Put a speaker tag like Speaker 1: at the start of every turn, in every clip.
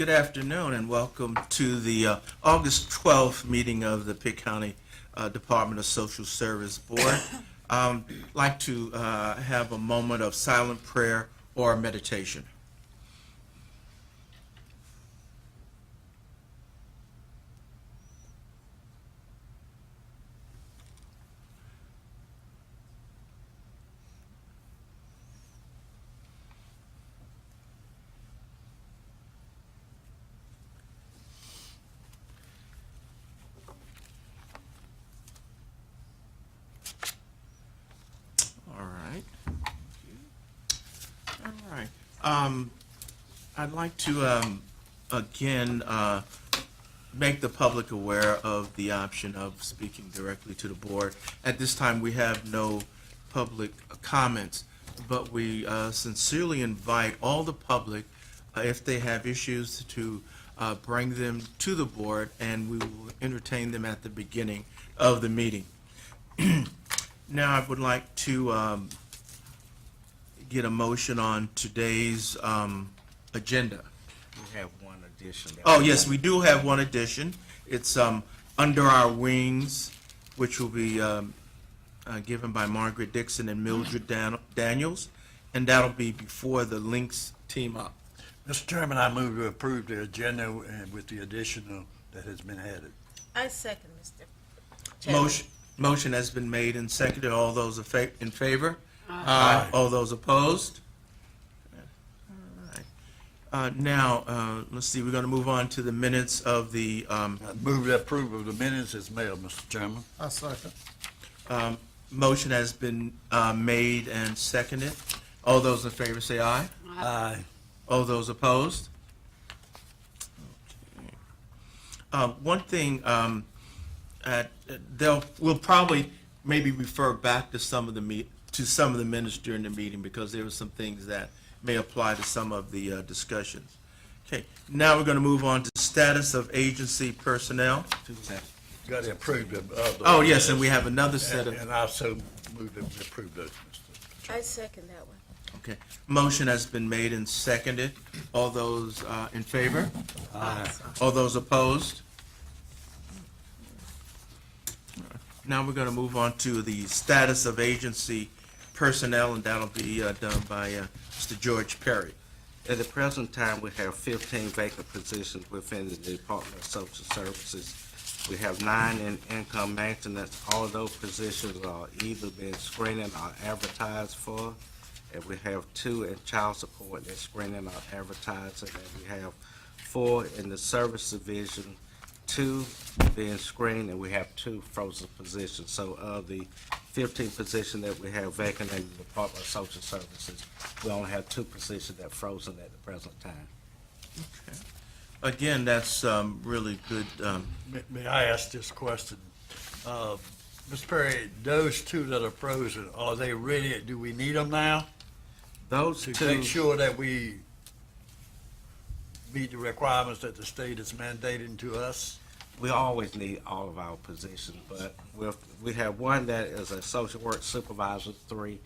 Speaker 1: Good afternoon and welcome to the August 12th meeting of the Pitt County Department of Social Service Board. I'd like to have a moment of silent prayer or meditation. I'd like to again make the public aware of the option of speaking directly to the board. At this time, we have no public comments, but we sincerely invite all the public, if they have issues, to bring them to the board, and we will entertain them at the beginning of the meeting. Now, I would like to get a motion on today's agenda.
Speaker 2: We have one addition.
Speaker 1: Oh, yes, we do have one addition. It's Under Our Wings, which will be given by Margaret, Dixon, and Mildred Daniels, and that'll be before the Lynx team up.
Speaker 3: Mr. Chairman, I move to approve the agenda and with the additional that has been added.
Speaker 4: I second, Mr. Chairman.
Speaker 1: Motion has been made and seconded. All those in favor?
Speaker 3: Aye.
Speaker 1: All those opposed? All right. Now, let's see, we're going to move on to the minutes of the
Speaker 3: I move to approve of the minutes as mailed, Mr. Chairman.
Speaker 5: I second.
Speaker 1: motion has been made and seconded. All those in favor say aye.
Speaker 3: Aye.
Speaker 1: All those opposed? Okay. One thing, we'll probably maybe refer back to some of the minutes during the meeting, because there were some things that may apply to some of the discussions. Okay, now we're going to move on to status of agency personnel.
Speaker 3: Got to approve the.
Speaker 1: Oh, yes, and we have another set of.
Speaker 3: And I also move to approve those, Mr. Chairman.
Speaker 4: I second that one.
Speaker 1: Okay, motion has been made and seconded. All those in favor?
Speaker 3: Aye.
Speaker 1: All those opposed? Now we're going to move on to the status of agency personnel, and that'll be done by Mr. George Perry.
Speaker 2: At the present time, we have 15 vacant positions within the Department of Social Services. We have 9 in income maintenance. All of those positions are either being screened or advertised for. And we have 2 in child support that's screening or advertised. And then we have 4 in the service division, 2 being screened, and we have 2 frozen positions. So of the 15 positions that we have vacant in the Department of Social Services, we only have 2 positions that are frozen at the present time.
Speaker 1: Okay. Again, that's really good.
Speaker 3: May I ask this question? Mr. Perry, those 2 that are frozen, are they ready? Do we need them now?
Speaker 2: Those
Speaker 3: To
Speaker 2: 2.
Speaker 3: make sure that we meet the requirements that the state is mandating to us?
Speaker 2: We always need all of our positions, but we have 1 that is a social work supervisor, 3.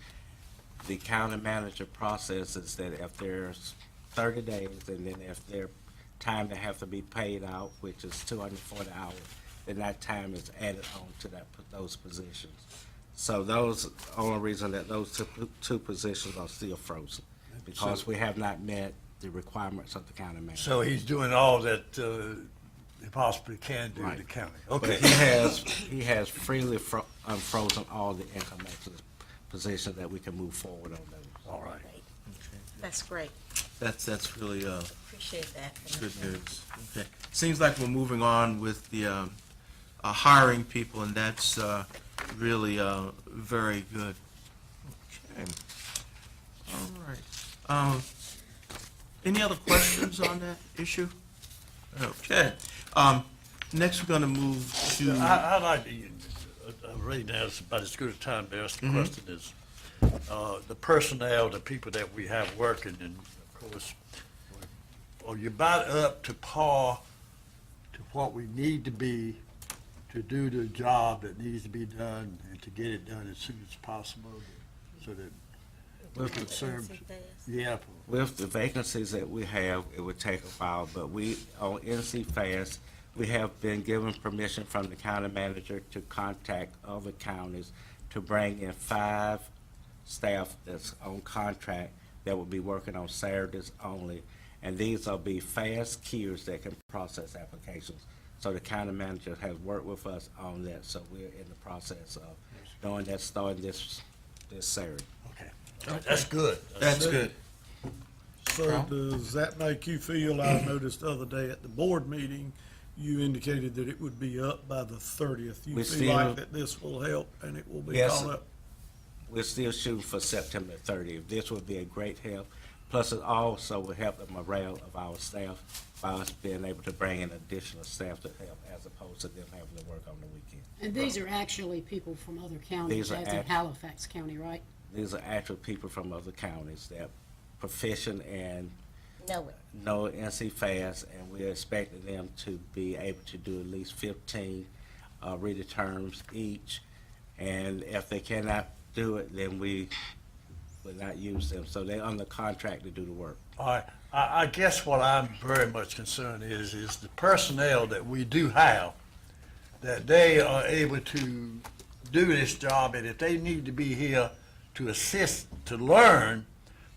Speaker 2: The county manager processes that if there's 30 days, and then if their time they have to be paid out, which is 240 hours, then that time is added on to those positions. So those, only reason that those two positions are still frozen, because we have not met the requirements of the county manager.
Speaker 3: So he's doing all that he possibly can do in the
Speaker 2: Right.
Speaker 3: county.
Speaker 2: But
Speaker 3: Okay.
Speaker 2: he has freely unfrozen all the income maintenance positions that we can move forward on those.
Speaker 3: All right.
Speaker 4: Great. That's great.
Speaker 1: That's really
Speaker 4: Appreciate that.
Speaker 1: good news. Okay. Seems like we're moving on with the hiring people, and that's really very good. Okay. All right. Any other questions on that issue? Okay. Next, we're going to move to.
Speaker 3: I'd like to, right now, it's about as good a time to ask the question is, the personnel, the people that we have working, and of course, are you about up to par to what we need to be to do the job that needs to be done and to get it done as soon as possible, so that With the served,
Speaker 4: NC Fast.
Speaker 3: yeah,
Speaker 2: With the vacancies that we have, it would take a while, but we, on NC Fast, we have been given permission from the county manager to contact other counties to bring in 5 staff that's on contract that will be working on Saturdays only. And these will be fast queues that can process applications. So the county manager has worked with us on that, so we're in the process of doing that, starting this Saturday.
Speaker 3: okay. That's good.
Speaker 1: That's good.
Speaker 5: So does that make you feel, I noticed the other day at the board meeting, you indicated that it would be up by the 30th. You
Speaker 2: We
Speaker 5: feel like
Speaker 2: still-
Speaker 5: that this will help and it will be
Speaker 2: Yes.
Speaker 5: caught up?
Speaker 2: We're still shooting for September 30th. This would be a great help. Plus, it also will help the morale of our staff by us being able to bring in additional staff to help as opposed to them having to work on the weekend.
Speaker 6: And these are actually people from other counties,
Speaker 2: These are
Speaker 6: as in
Speaker 2: act-
Speaker 6: Halifax County, right?
Speaker 2: These are actual people from other counties that proficient and
Speaker 4: Know it.
Speaker 2: know NC Fast, and we're expecting them to be able to do at least 15 reader terms each. And if they cannot do it, then we will not use them. So they're under contract to do the work.
Speaker 3: All right, I guess what I'm very much concerned is the personnel that we do have, that they are able to do this job, and if they need to be here to assist, to learn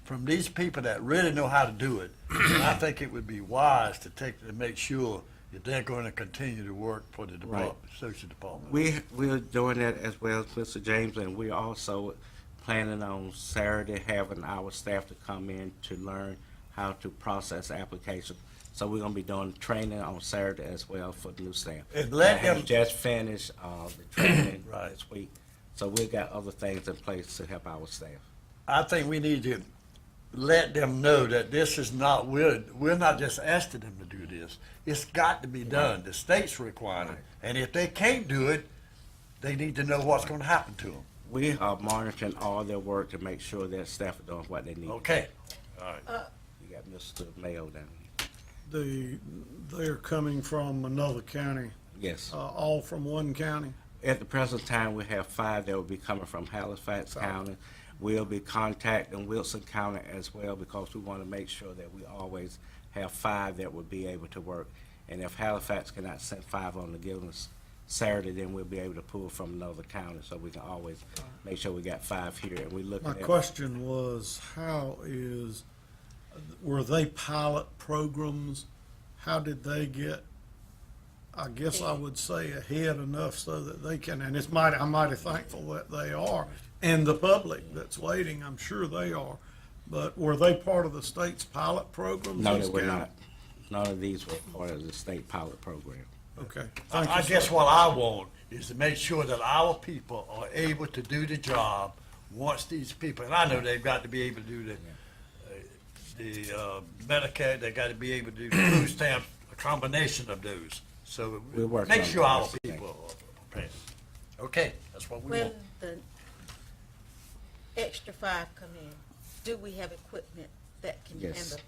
Speaker 3: from these people that really know how to do it, and I think it would be wise to make sure that they're going to continue to work for the department, social department.
Speaker 2: We're doing that as well, Mr. James, and we're also planning on Saturday having our staff to come in to learn how to process applications. So we're gonna be doing training on Saturday as well for the new staff.
Speaker 3: And let
Speaker 2: I have
Speaker 3: them-
Speaker 2: just finished the training
Speaker 3: Right.
Speaker 2: this week, so we've got other things in place to help our staff.
Speaker 3: I think we need to let them know that this is not, we're not just asking them to do this. It's got to be done. The state's requiring it. And if they can't do it, they need to know what's gonna happen to them.
Speaker 2: We are monitoring all their work to make sure that staff are doing what they need.
Speaker 3: Okay, all right.
Speaker 2: You got Mr. Mayo down
Speaker 5: They're coming from another county,
Speaker 2: here. Yes.
Speaker 5: all from one county?
Speaker 2: At the present time, we have 5 that will be coming from Halifax County. We'll be contacting Wilson County as well because we want to make sure that we always have 5 that will be able to work. And if Halifax cannot send 5 on the given Saturday, then we'll be able to pull from another county, so we can always make sure we got 5 here. And we look
Speaker 5: My
Speaker 2: at
Speaker 5: question was, were they pilot programs? How did they get, I guess I would say, ahead enough so that they can, and I'm mighty thankful that they are, and the public that's waiting, I'm sure they are, but were they part of the state's pilot programs?
Speaker 2: No,
Speaker 5: these
Speaker 2: they were
Speaker 5: counties?
Speaker 2: not. None of these were part of the state pilot program.
Speaker 5: Okay. Thank you,
Speaker 3: I
Speaker 5: sir.
Speaker 3: guess what I want is to make sure that our people are able to do the job once these people, and I know they've got to be able to do the Medicare, they got to be able to do the food stamps, a combination of those. So
Speaker 2: We're working
Speaker 3: make
Speaker 2: on
Speaker 3: sure
Speaker 2: that.
Speaker 3: our people are prepared. Okay, that's what we
Speaker 4: When
Speaker 3: want.
Speaker 4: the extra 5 come in, do we have equipment that can
Speaker 2: Yes.
Speaker 4: handle?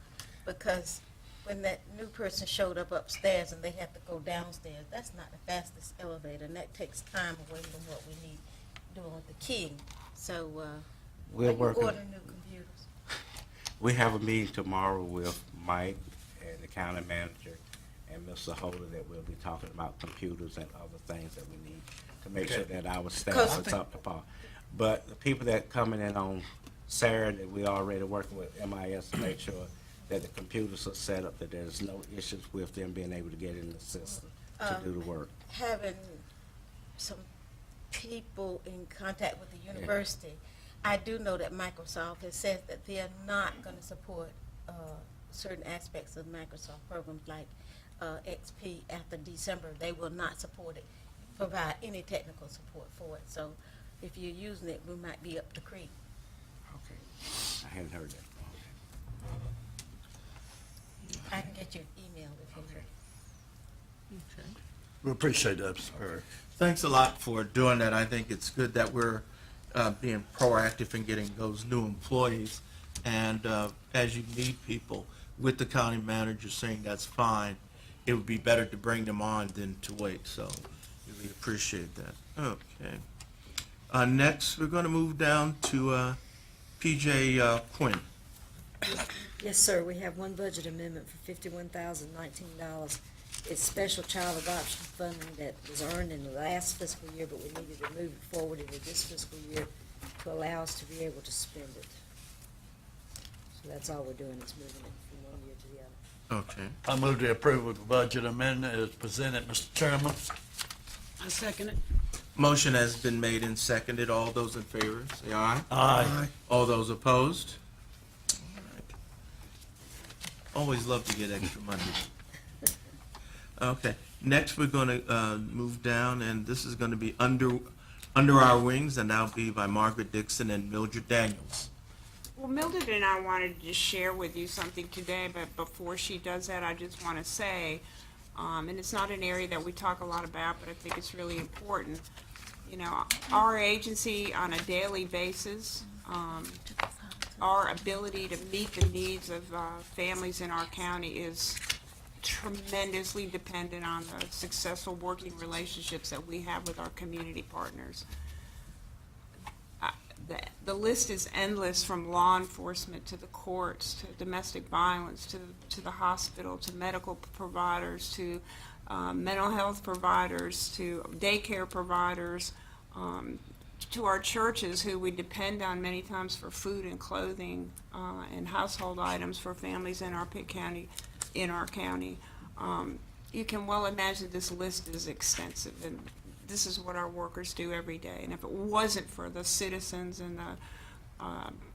Speaker 4: Because when that new person showed up upstairs and they had to go downstairs, that's not the fastest elevator, and that takes time away from what we need doing with the keying. So,
Speaker 2: We're
Speaker 4: are you
Speaker 2: working.
Speaker 4: ordering new computers?
Speaker 2: We have a meeting tomorrow with Mike and the county manager and Mr. Holder that we'll be talking about computers and other things that we need to make sure that our staff
Speaker 4: Because-
Speaker 2: is up to par. But the people that coming in on Saturday, we already working with MIS to make sure that the computers are set up, that there's no issues with them being able to get in the system to do the work.
Speaker 4: Having some people in contact with the university, I do know that Microsoft has said that they are not going to support certain aspects of Microsoft programs like XP after December. They will not support it, provide any technical support for it. So if you're using it, we might be up the creek.
Speaker 2: Okay, I hadn't heard that.
Speaker 4: I can get you an email if you need.
Speaker 3: We appreciate that, Mr. Perry.
Speaker 1: Thanks a lot for doing that. I think it's good that we're being proactive in getting those new employees. And as you need people, with the county manager saying that's fine, it would be better to bring them on than to wait. So really appreciate that. Okay. Next, we're going to move down to PJ Quinn.
Speaker 7: Yes, sir, we have one budget amendment for $51,019. It's special child adoption funding that was earned in the last fiscal year, but we needed to move it forward into this fiscal year to allow us to be able to spend it. So that's all we're doing, is moving it from one year to the other.
Speaker 1: Okay.
Speaker 3: I move to approve of the budget amendment as presented, Mr. Chairman.
Speaker 6: I second it.
Speaker 1: Motion has been made and seconded. All those in favor, say aye.
Speaker 3: Aye.
Speaker 1: All those opposed? All right. Always love to get extra money. Okay, next we're gonna move down, and this is gonna be under our wings, and that'll be by Margaret Dixon and Mildred Daniels.
Speaker 8: Well, Mildred and I wanted to just share with you something today, but before she does that, I just want to say, and it's not an area that we talk a lot about, but I think it's really important. You know, our agency on a daily basis, our ability to meet the needs of families in our county is tremendously dependent on the successful working relationships that we have with our community partners. The list is endless, from law enforcement to the courts to domestic violence to the hospital to medical providers to mental health providers to daycare providers to our churches, who we depend on many times for food and clothing and household items for families in our Pitt County, in our county. You can well imagine this list is extensive, and this is what our workers do every day. And if it wasn't for the citizens and the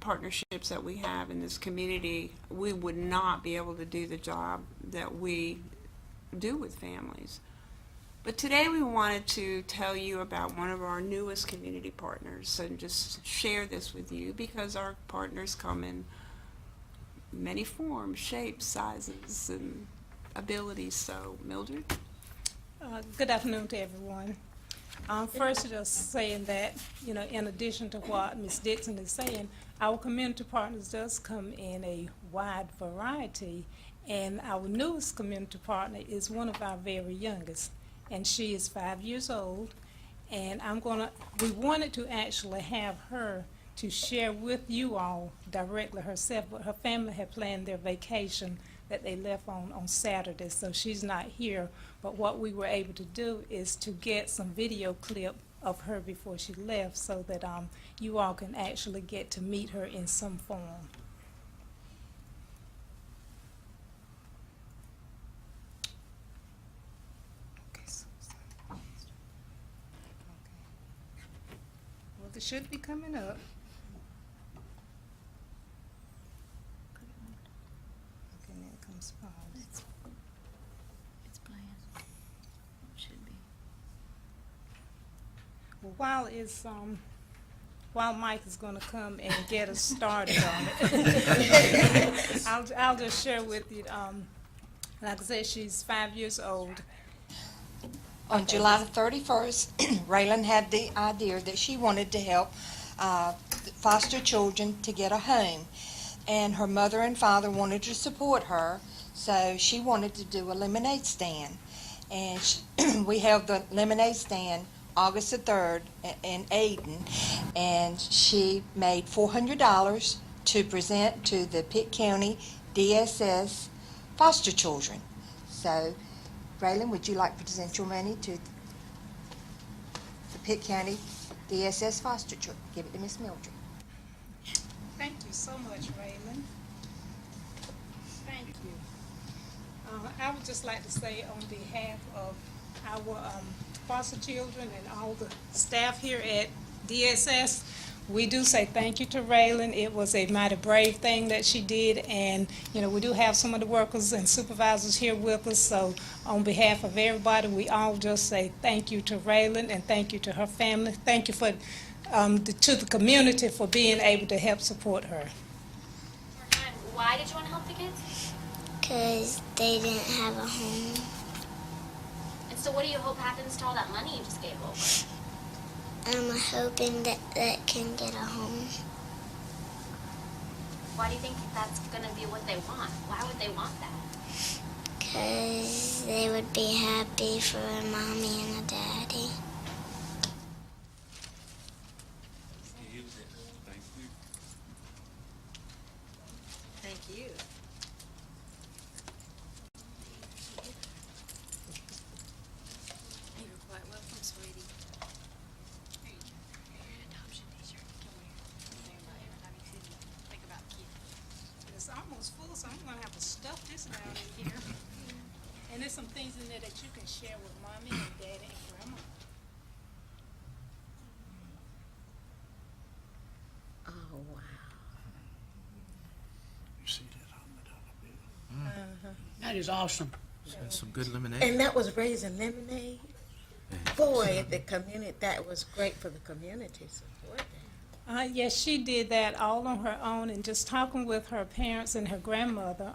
Speaker 8: partnerships that we have in this community, we would not be able to do the job that we do with families. But today we wanted to tell you about one of our newest community partners and just share this with you, because our partners come in many forms, shapes, sizes, and abilities. So, Mildred?
Speaker 9: Good afternoon to everyone. First, just saying that, you know, in addition to what Ms. Dixon is saying, our community partners does come in a wide variety, and our newest community partner is one of our very youngest, and she is 5 years old, and we wanted to actually have her to share with you all directly herself, but her family had planned their vacation that they left on Saturday, so she's not here. But what we were able to do is to get some video clip of her before she left, so that you all can actually get to meet her in some form. Well, this should be coming up. Okay, now it comes pause.
Speaker 4: It's playing. Should be.
Speaker 9: Well, while Mike is going to come and get us started on it, I'll just share with you. Like I said, she's 5 years old.
Speaker 10: On July the 31st, Raylan had the idea that she wanted to help foster children to get a home. And her mother and father wanted to support her, so she wanted to do a lemonade stand. And we held the lemonade stand August the 3rd in Ayden, and she made $400 to present to the Pitt County DSS foster children. So, Raylan, would you like to present your money to the Pitt County DSS foster children? Give it to Miss Mildred.
Speaker 9: Thank you so much, Raylan. Thank you. I would just like to say, on behalf of our foster children and all the staff here at DSS, we do say thank you to Raylan. It was a mighty brave thing that she did, and you know, we do have some of the workers and supervisors here with us, so on behalf of everybody, we all just say thank you to Raylan and thank you to her family. Thank you to the community for being able to help support her.
Speaker 11: Why did you want to help the kids?
Speaker 12: Because they didn't have a home.
Speaker 11: And so what do you hope happens to all that money you just gave over?
Speaker 12: I'm hoping that they can get a home.
Speaker 11: Why do you think that's going to be what they want? Why would they want that?
Speaker 12: Because they would be happy for a mommy and a daddy.
Speaker 7: Thank you.
Speaker 6: You're quite welcome, sweetie.
Speaker 9: It's almost full, so I'm gonna have to stuff this down in here. And there's some things in there that you can share with mommy and daddy and grandma.
Speaker 4: Oh, wow.
Speaker 3: You see that on the bill?
Speaker 6: That is awesome.
Speaker 1: And some good lemonade.
Speaker 4: And that was raising lemonade? Boy, the community, that was great for the community support that.
Speaker 9: Yes, she did that all on her own, and just talking with her parents and her grandmother,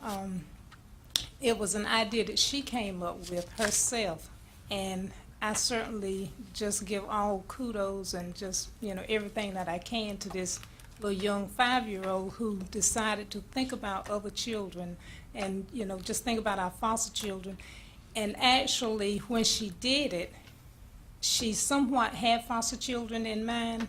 Speaker 9: it was an idea that she came up with herself. And I certainly just give all kudos and just, everything that I can to this little young 5-year-old who decided to think about other children and, just think about our foster children. And actually, when she did it, she somewhat had foster children in mind,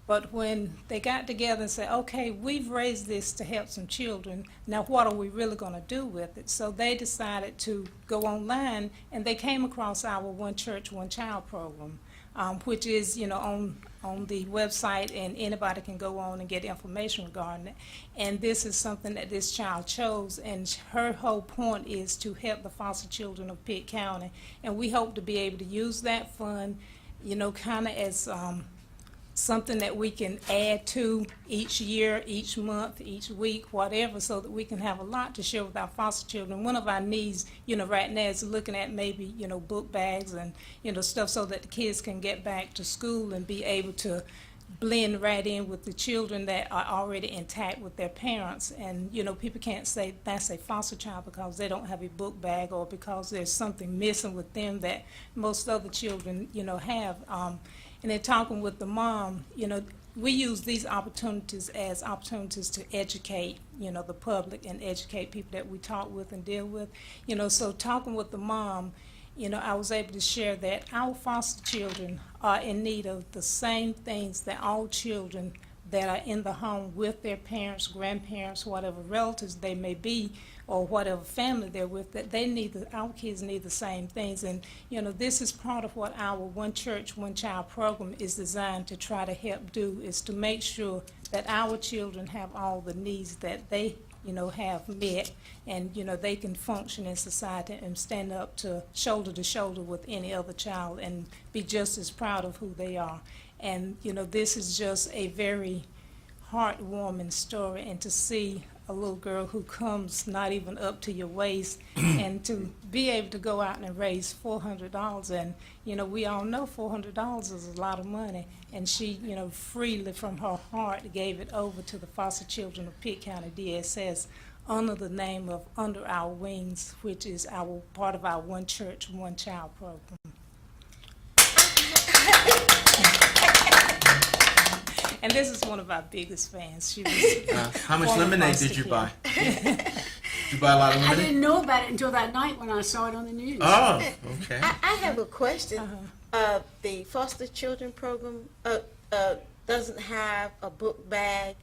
Speaker 9: but when they got together and said, okay, we've raised this to help some children, now what are we really going to do with it? So they decided to go online, and they came across our One Church, One Child program, which is, on the website, and anybody can go on and get information regarding it. And this is something that this child chose, and her whole point is to help the foster children of Pitt County. And we hope to be able to use that fund, kind of as something that we can add to each year, each month, each week, whatever, so that we can have a lot to share with our foster children. One of our needs, right now is looking at maybe, book bags and, stuff so that the kids can get back to school and be able to blend right in with the children that are already intact with their parents. And, people can't say that's a foster child because they don't have a book bag or because there's something missing with them that most other children, have. And then talking with the mom, we use these opportunities as opportunities to educate, the public and educate people that we talk with and deal with. So talking with the mom, I was able to share that our foster children are in need of the same things that all children that are in the home with their parents, grandparents, whatever relatives they may be, or whatever family they're with, that our kids need the same things. And, this is part of what our One Church, One Child program is designed to try to help do, is to make sure that our children have all the needs that they, have met, and, they can function in society and stand up to shoulder with any other child and be just as proud of who they are. And, this is just a very heartwarming story, and to see a little girl who comes not even up to your waist and to be able to go out and raise $400. And, we all know $400 is a lot of money. And she, freely from her heart gave it over to the foster children of Pitt County DSS under the name of Under Our Wings, which is part of our One Church, One Child program. And this is one of our biggest fans. She was
Speaker 1: How much lemonade did you buy? Did you buy a lot of
Speaker 6: I
Speaker 1: lemonade?
Speaker 6: didn't know about it until that night when I saw it on the news.
Speaker 1: Oh, okay.
Speaker 4: I have a question. The foster children program doesn't have a book bag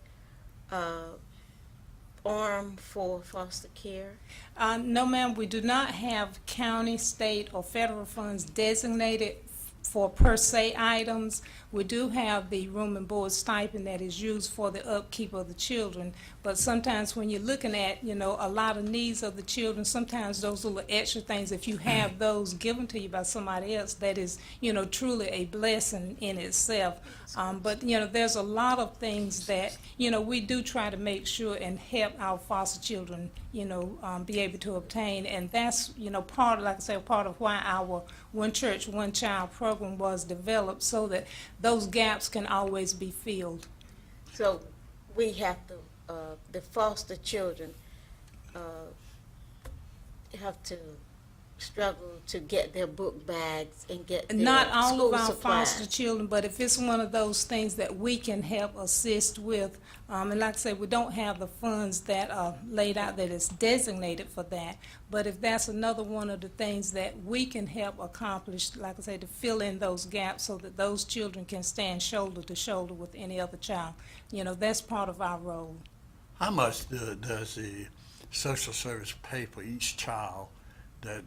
Speaker 4: arm for foster care?
Speaker 9: No, ma'am, we do not have county, state, or federal funds designated for per se items. We do have the room and board stipend that is used for the upkeep of the children, but sometimes when you're looking at, a lot of needs of the children, sometimes those little extra things, if you have those given to you by somebody else, that is, truly a blessing in itself. But, there's a lot of things that, we do try to make sure and help our foster children, be able to obtain. And that's, part of why our One Church, One Child program was developed, so that those gaps can always be filled.
Speaker 4: So we have to, the foster children have to struggle to get their book bags and get their
Speaker 9: Not all
Speaker 4: school
Speaker 9: of our
Speaker 4: supplies.
Speaker 9: foster children, but if it's one of those things that we can help assist with, and like I said, we don't have the funds that are laid out that is designated for that, but if that's another one of the things that we can help accomplish, like I said, to fill in those gaps so that those children can stand shoulder to shoulder with any other child, that's part of our role.
Speaker 3: How much does the social service pay for each child that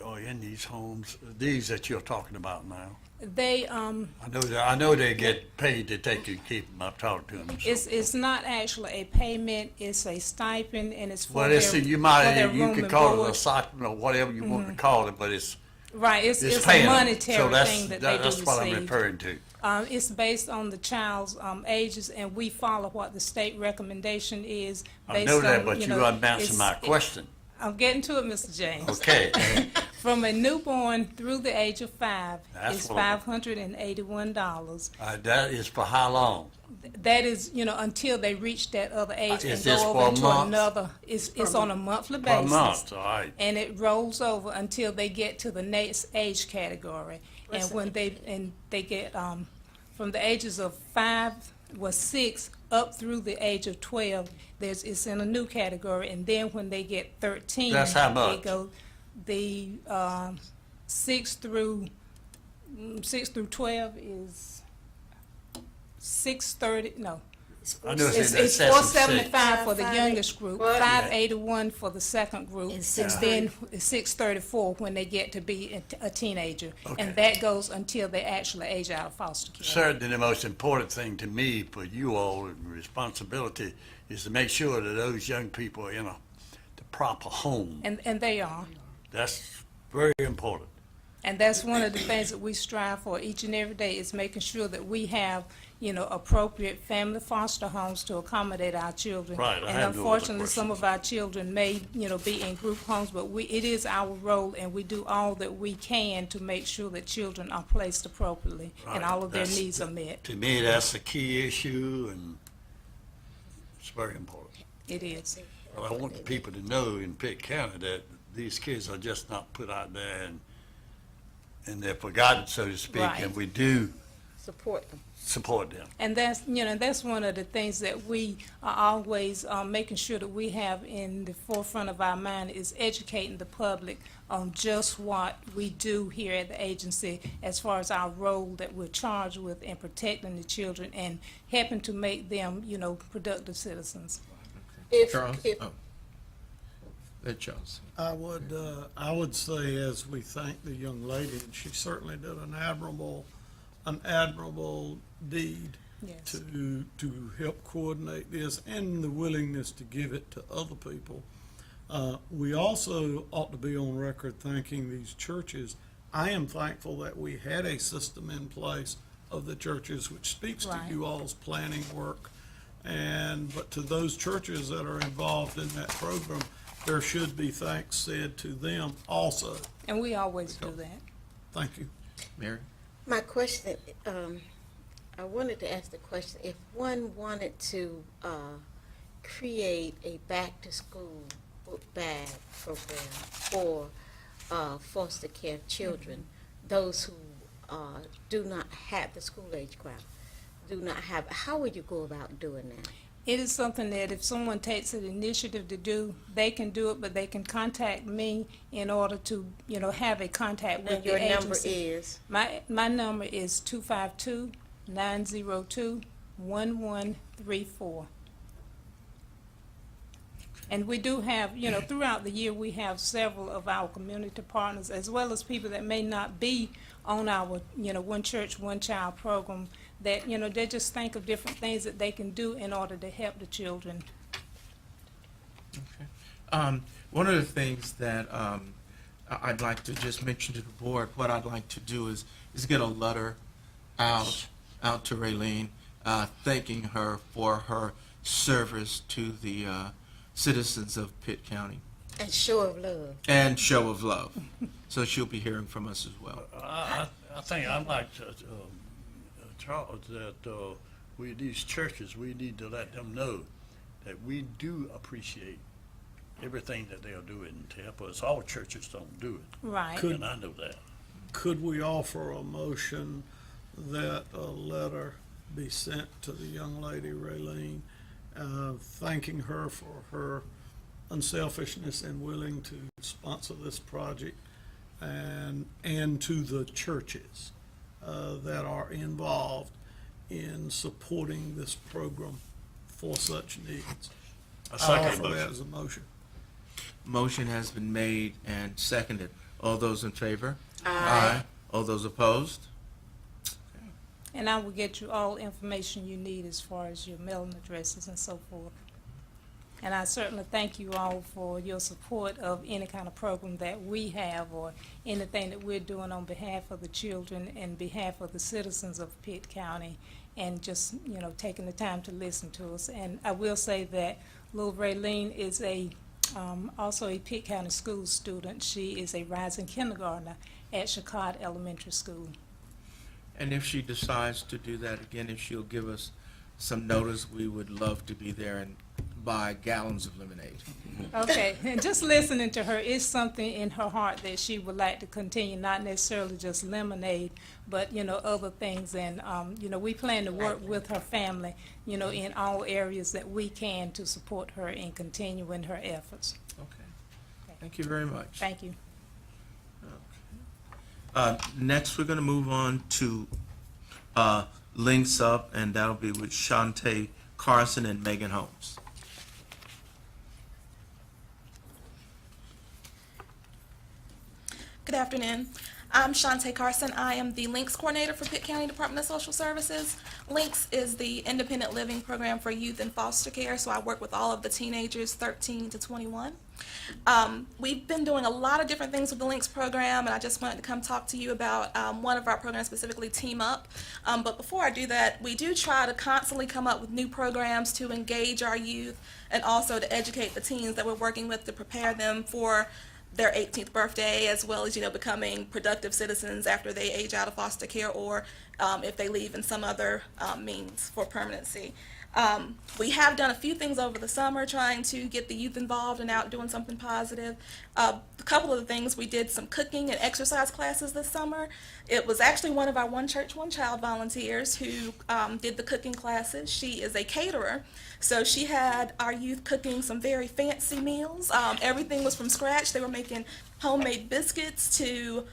Speaker 3: are in these homes, these that you're talking about now?
Speaker 9: They,
Speaker 3: I know they get paid to take you, keep them. I've talked to them. So.
Speaker 9: it's not actually a payment, it's a stipend, and it's for
Speaker 3: Well,
Speaker 9: their,
Speaker 3: it's, you
Speaker 9: for their
Speaker 3: might, you
Speaker 9: room
Speaker 3: could
Speaker 9: and
Speaker 3: call it
Speaker 9: board.
Speaker 3: a stipend or whatever you want to call it, but it's
Speaker 9: Right, it's a
Speaker 3: paying them.
Speaker 9: monetary
Speaker 3: So that's,
Speaker 9: thing that they do
Speaker 3: that's what I'm
Speaker 9: receive.
Speaker 3: referring to.
Speaker 9: It's based on the child's ages, and we follow what the state recommendation is
Speaker 3: I
Speaker 9: based
Speaker 3: know
Speaker 9: on,
Speaker 3: that, but you
Speaker 9: know,
Speaker 3: aren't answering my question.
Speaker 9: I'm getting to it, Mr. James.
Speaker 3: Okay.
Speaker 9: From a newborn through the age of 5,
Speaker 3: That's
Speaker 9: it's
Speaker 3: what
Speaker 9: $581.
Speaker 3: That is for how long?
Speaker 9: That is, until they reach that other age and
Speaker 3: Is this
Speaker 9: go
Speaker 3: for
Speaker 9: over
Speaker 3: a
Speaker 9: into
Speaker 3: month?
Speaker 9: another. It's on a monthly
Speaker 3: Per
Speaker 9: basis.
Speaker 3: month, all right.
Speaker 9: And it rolls over until they get to the next age category. And when they get from the ages of 6 up through the age of 12, it's in a new category. And then when they get 13,
Speaker 3: That's how
Speaker 9: they
Speaker 3: much?
Speaker 9: go the 6 through 12 is 630. No,
Speaker 3: I know
Speaker 9: it's
Speaker 3: that's 6.
Speaker 9: 475 for the
Speaker 7: Five,
Speaker 9: youngest group,
Speaker 7: what?
Speaker 9: 581 for the second group,
Speaker 7: And
Speaker 9: then 634 when they get to be a teenager,
Speaker 3: Okay.
Speaker 9: and that goes until they actually age out of foster care.
Speaker 3: Certainly, the most important thing to me for you all, and responsibility, is to make sure that those young people are in the proper home.
Speaker 9: And they are.
Speaker 3: That's very important.
Speaker 9: And that's one of the things that we strive for each and every day, is making sure that we have, appropriate family foster homes to accommodate our children.
Speaker 3: Right, I
Speaker 9: And
Speaker 3: have no other
Speaker 9: unfortunately, some
Speaker 3: questions.
Speaker 9: of our children may, be in group homes, but it is our role, and we do all that we can to make sure that children are placed appropriately and
Speaker 3: Right,
Speaker 9: all of their
Speaker 3: that's-
Speaker 9: needs are met.
Speaker 3: To me, that's the key issue, and it's very important.
Speaker 9: It is.
Speaker 3: Well, I want the people to know in Pitt County that these kids are just not put out there and they're forgotten, so to speak,
Speaker 9: Right.
Speaker 3: and we do
Speaker 4: Support them.
Speaker 3: support them.
Speaker 9: And that's one of the things that we are always making sure that we have in the forefront of our mind, is educating the public on just what we do here at the agency as far as our role that we're charged with in protecting the children and helping to make them, productive citizens.
Speaker 1: Charles? Oh. Charles.
Speaker 5: I would say, as we thank the young lady, and she certainly did an admirable deed
Speaker 9: Yes.
Speaker 5: to help coordinate this, and the willingness to give it to other people. We also ought to be on record thanking these churches. I am thankful that we had a system in place of the churches, which speaks to
Speaker 9: Right.
Speaker 5: you all's planning work. But to those churches that are involved in that program, there should be thanks said to them also.
Speaker 9: And we always do that.
Speaker 5: Thank you.
Speaker 1: Mary?
Speaker 4: My question, I wanted to ask the question, if one wanted to create a back-to-school book bag program for foster care children, those who do not have the school-age crowd, how would you go about doing that?
Speaker 9: It is something that if someone takes an initiative to do, they can do it, but they can contact me in order to, have a contact with
Speaker 4: And
Speaker 9: the
Speaker 4: your
Speaker 9: agency.
Speaker 4: number is?
Speaker 9: My number is 252-902-1134. And we do have, throughout the year, we have several of our community partners, as well as people that may not be on our, One Church, One Child program, that, they just think of different things that they can do in order to help the children.
Speaker 1: Okay. One of the things that I'd like to just mention to the board, what I'd like to do is get a letter out to Raylene, thanking her for her service to the citizens of Pitt County.
Speaker 4: And show of love.
Speaker 1: And show of love. So she'll be hearing from us as well.
Speaker 3: I think I'd like to, Charles, that these churches, we need to let them know that we do appreciate everything that they are doing to help us. All churches don't do it,
Speaker 9: Right.
Speaker 5: Could-
Speaker 3: and I know that.
Speaker 5: Could we offer a motion that a letter be sent to the young lady, Raylene, thanking her for her unselfishness and willing to sponsor this project, and to the churches that are involved in supporting this program for such needs?
Speaker 3: A
Speaker 5: I
Speaker 3: second
Speaker 5: offer that
Speaker 3: motion.
Speaker 5: as a motion.
Speaker 1: Motion has been made and seconded. All those in favor? Aye. All those opposed?
Speaker 9: And I will get you all information you need as far as your mailing addresses and so forth. And I certainly thank you all for your support of any kind of program that we have or anything that we're doing on behalf of the children and behalf of the citizens of Pitt County, and just, you know, taking the time to listen to us. And I will say that little Raylene is also a Pitt County school student. She is a rising kindergartner at Shakot Elementary School.
Speaker 1: And if she decides to do that again, if she'll give us some notice, we would love to be there and buy gallons of lemonade.
Speaker 9: Okay, and just listening to her is something in her heart that she would like to continue, not necessarily just lemonade, but, you know, other things. And, you know, we plan to work with her family, you know, in all areas that we can to support her in continuing her efforts.
Speaker 1: Okay. Thank you very much.
Speaker 9: Thank you.
Speaker 1: Next, we're going to move on to Links Up, and that'll be with Shante, Carson, and Megan Holmes.
Speaker 13: Good afternoon. I'm Shante Carson. I am the Links Coordinator for Pitt County Department of Social Services. Links is the independent living program for youth in foster care, so I work with all of the teenagers 13 to 21. We've been doing a lot of different things with the Links program, and I just wanted to come talk to you about one of our programs, specifically Team Up. But before I do that, we do try to constantly come up with new programs to engage our youth and also to educate the teens that we're working with to prepare them for their 18th birthday, as well as, you know, becoming productive citizens after they age out of foster care, or if they leave in some other means for permanency. We have done a few things over the summer trying to get the youth involved and out doing something positive. A couple of the things, we did some cooking and exercise classes this summer. It was actually one of our One Church, One Child volunteers who did the cooking classes. She is a caterer, so she had our youth cooking some very fancy meals. Everything was from scratch. They were making homemade biscuits to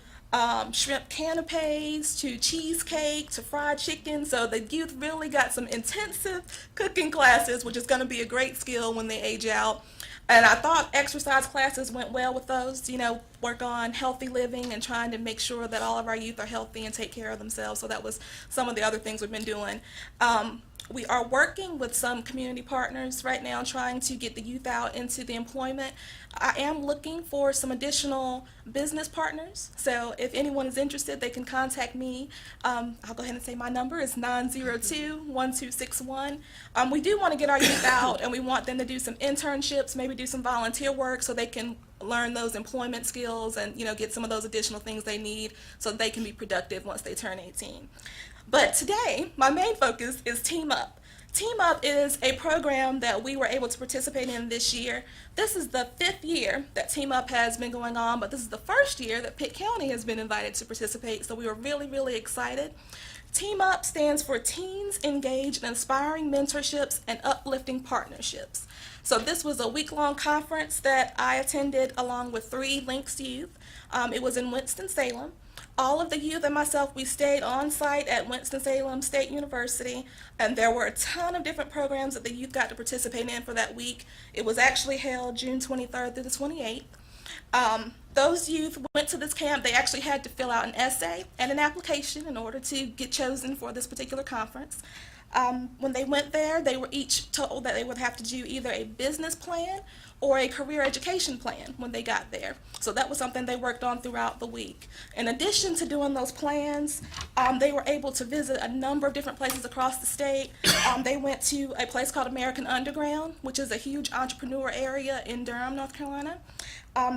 Speaker 13: shrimp canapes, to cheesecake, to fried chicken. So the youth really got some intensive cooking classes, which is going to be a great skill when they age out. And I thought exercise classes went well with those, you know, work on healthy living and trying to make sure that all of our youth are healthy and take care of themselves. So that was some of the other things we've been doing. We are working with some community partners right now trying to get the youth out into the employment. I am looking for some additional business partners, so if anyone is interested, they can contact me. I'll go ahead and say my number is 902-1261. We do want to get our youth out, and we want them to do some internships, maybe do some volunteer work so they can learn those employment skills and, you know, get some of those additional things they need so that they can be productive once they turn 18. But today, my main focus is Team Up. Team Up is a program that we were able to participate in this year. This is the 5th year that Team Up has been going on, but this is the first year that Pitt County has been invited to participate, so we were really, really excited. Team Up stands for Teens Engaged in Inspiring Mentorships and Uplifting Partnerships. So this was a week-long conference that I attended along with 3 Links youth. It was in Winston-Salem. All of the youth and myself, we stayed on site at Winston-Salem State University, and there were a ton of different programs that the youth got to participate in for that week. It was actually held June 23rd through the 28th. Those youth went to this camp. They actually had to fill out an essay and an application in order to get chosen for this particular conference. When they went there, they were each told that they would have to do either a business plan or a career education plan when they got there. So that was something they worked on throughout the week. In addition to doing those plans, they were able to visit a number of different places across the state. They went to a place called American Underground, which is a huge entrepreneur area in Durham, North Carolina.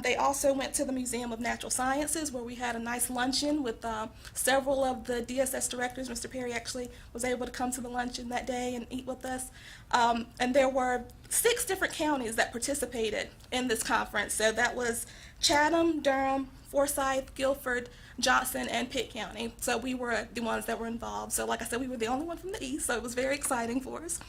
Speaker 13: They also went to the Museum of Natural Sciences, where we had a nice luncheon with several of the DSS directors. Mr. Perry actually was able to come to the luncheon that day and eat with us. And there were 6 different counties that participated in this conference. So that was Chatham, Durham, Forsyth, Guilford, Johnson, and Pitt County. So we were the ones that were involved. So like I said, we were the only one from the East, so it was very exciting for us.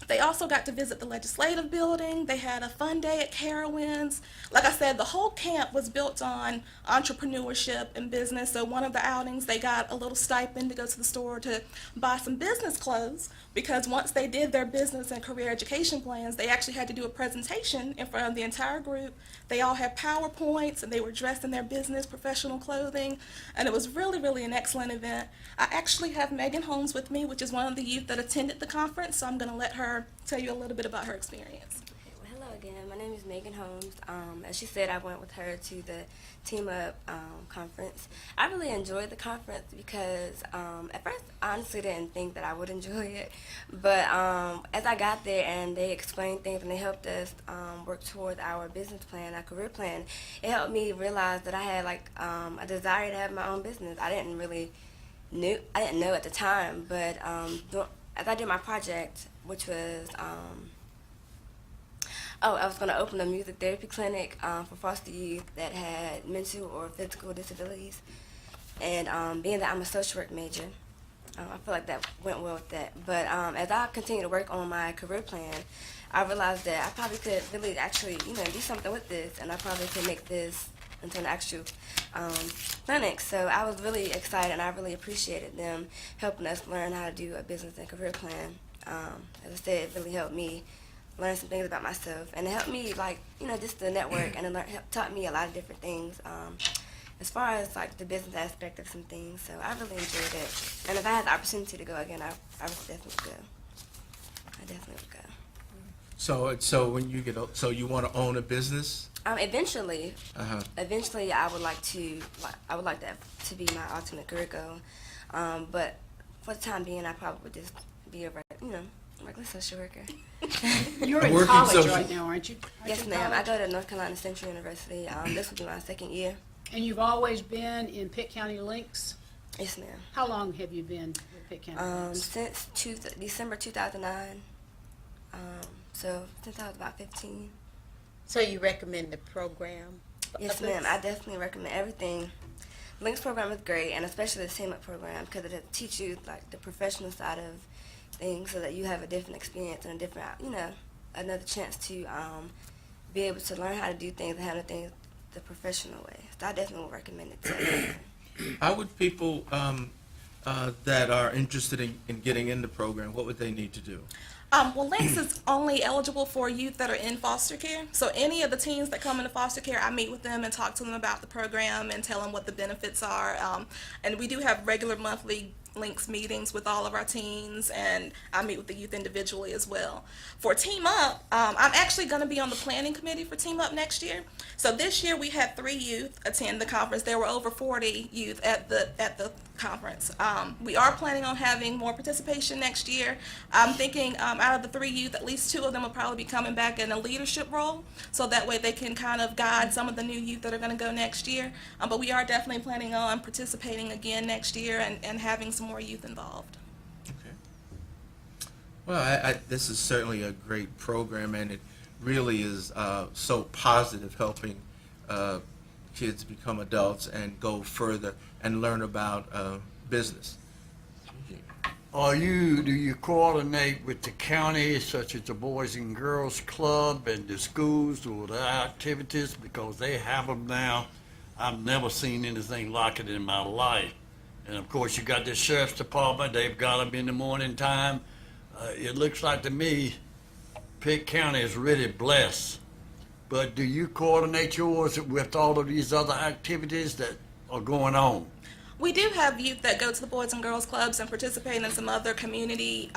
Speaker 13: They also got to visit the legislative building. They had a fun day at Carowinds. Like I said, the whole camp was built on entrepreneurship and business. So one of the outings, they got a little stipend to go to the store to buy some business clothes, because once they did their business and career education plans, they actually had to do a presentation in front of the entire group. They all had PowerPoints, and they were dressed in their business professional clothing, and it was really, really an excellent event. I actually have Megan Holmes with me, which is one of the youth that attended the conference, so I'm going to let her tell you a little bit about her experience.
Speaker 14: Okay, well, hello again. My name is Megan Holmes. As she said, I went with her to the Team Up conference. I really enjoyed the conference because at first I honestly didn't think that I would enjoy it, but as I got there and they explained things and they helped us work toward our business plan, our career plan, it helped me realize that I had like a desire to have my own business. I didn't know at the time, but as I did my project, which was I was going to open a music therapy clinic for foster youth that had mental or physical disabilities. And being that I'm a social work major, I feel like that went well with that. But as I continued to work on my career plan, I realized that I probably could really actually, do something with this, and I probably could make this into an actual clinic. So I was really excited, and I really appreciated them helping us learn how to do a business and career plan. As I said, it really helped me learn some things about myself, and it helped me, just the network, and it taught me a lot of different things as far as like the business aspect of some things. So I really enjoyed it, and if I had the opportunity to go again, I would definitely go. I definitely would go.
Speaker 1: So when you so you want to own a business?
Speaker 14: Eventually, I would like that to be my ultimate career goal. But for the time being, I probably would just be a regular social worker.
Speaker 6: You're in
Speaker 1: Working
Speaker 6: college
Speaker 1: social-
Speaker 6: right now, aren't you?
Speaker 14: Yes, ma'am. I go to North Carolina Central University. This will be my second year.
Speaker 6: And you've always been in Pitt County Links?
Speaker 14: Yes, ma'am.
Speaker 6: How long have you been with Pitt County Links?
Speaker 14: Since December 2009. So since I was about 15.
Speaker 4: So you recommend the program?
Speaker 14: Yes, ma'am. I definitely recommend everything. Links program is great, and especially the Team Up program, because it teaches you like the professional side of things, so that you have a different experience and a different, another chance to be able to learn how to do things and handle things the professional way. So I definitely would recommend it to everyone.
Speaker 1: How would people that are interested in getting in the program, what would they need to do?
Speaker 13: Well, Links is only eligible for youth that are in foster care. So any of the teens that come into foster care, I meet with them and talk to them about the program and tell them what the benefits are. And we do have regular monthly Links meetings with all of our teens, and I meet with the youth individually as well. For Team Up, I'm actually going to be on the planning committee for Team Up next year. So this year we had 3 youth attend the conference. There were over 40 youth at the conference. We are planning on having more participation next year. I'm thinking out of the 3 youth, at least 2 of them will probably be coming back in a leadership role, so that way they can kind of guide some of the new youth that are going to go next year. But we are definitely planning on participating again next year and having some more youth involved.
Speaker 1: Okay. Well, this is certainly a great program, and it really is so positive, helping kids become adults and go further and learn about business.
Speaker 3: Do you coordinate with the county, such as the Boys and Girls Club and the schools or the activities, because they have them now? I've never seen anything like it in my life. And of course, you got the sheriff's department, they've got them in the morning time. It looks like to me, Pitt County is really blessed. But do you coordinate yours with all of these other activities that are going on?
Speaker 13: We do have youth that go to the Boys and Girls Clubs and participate in some other community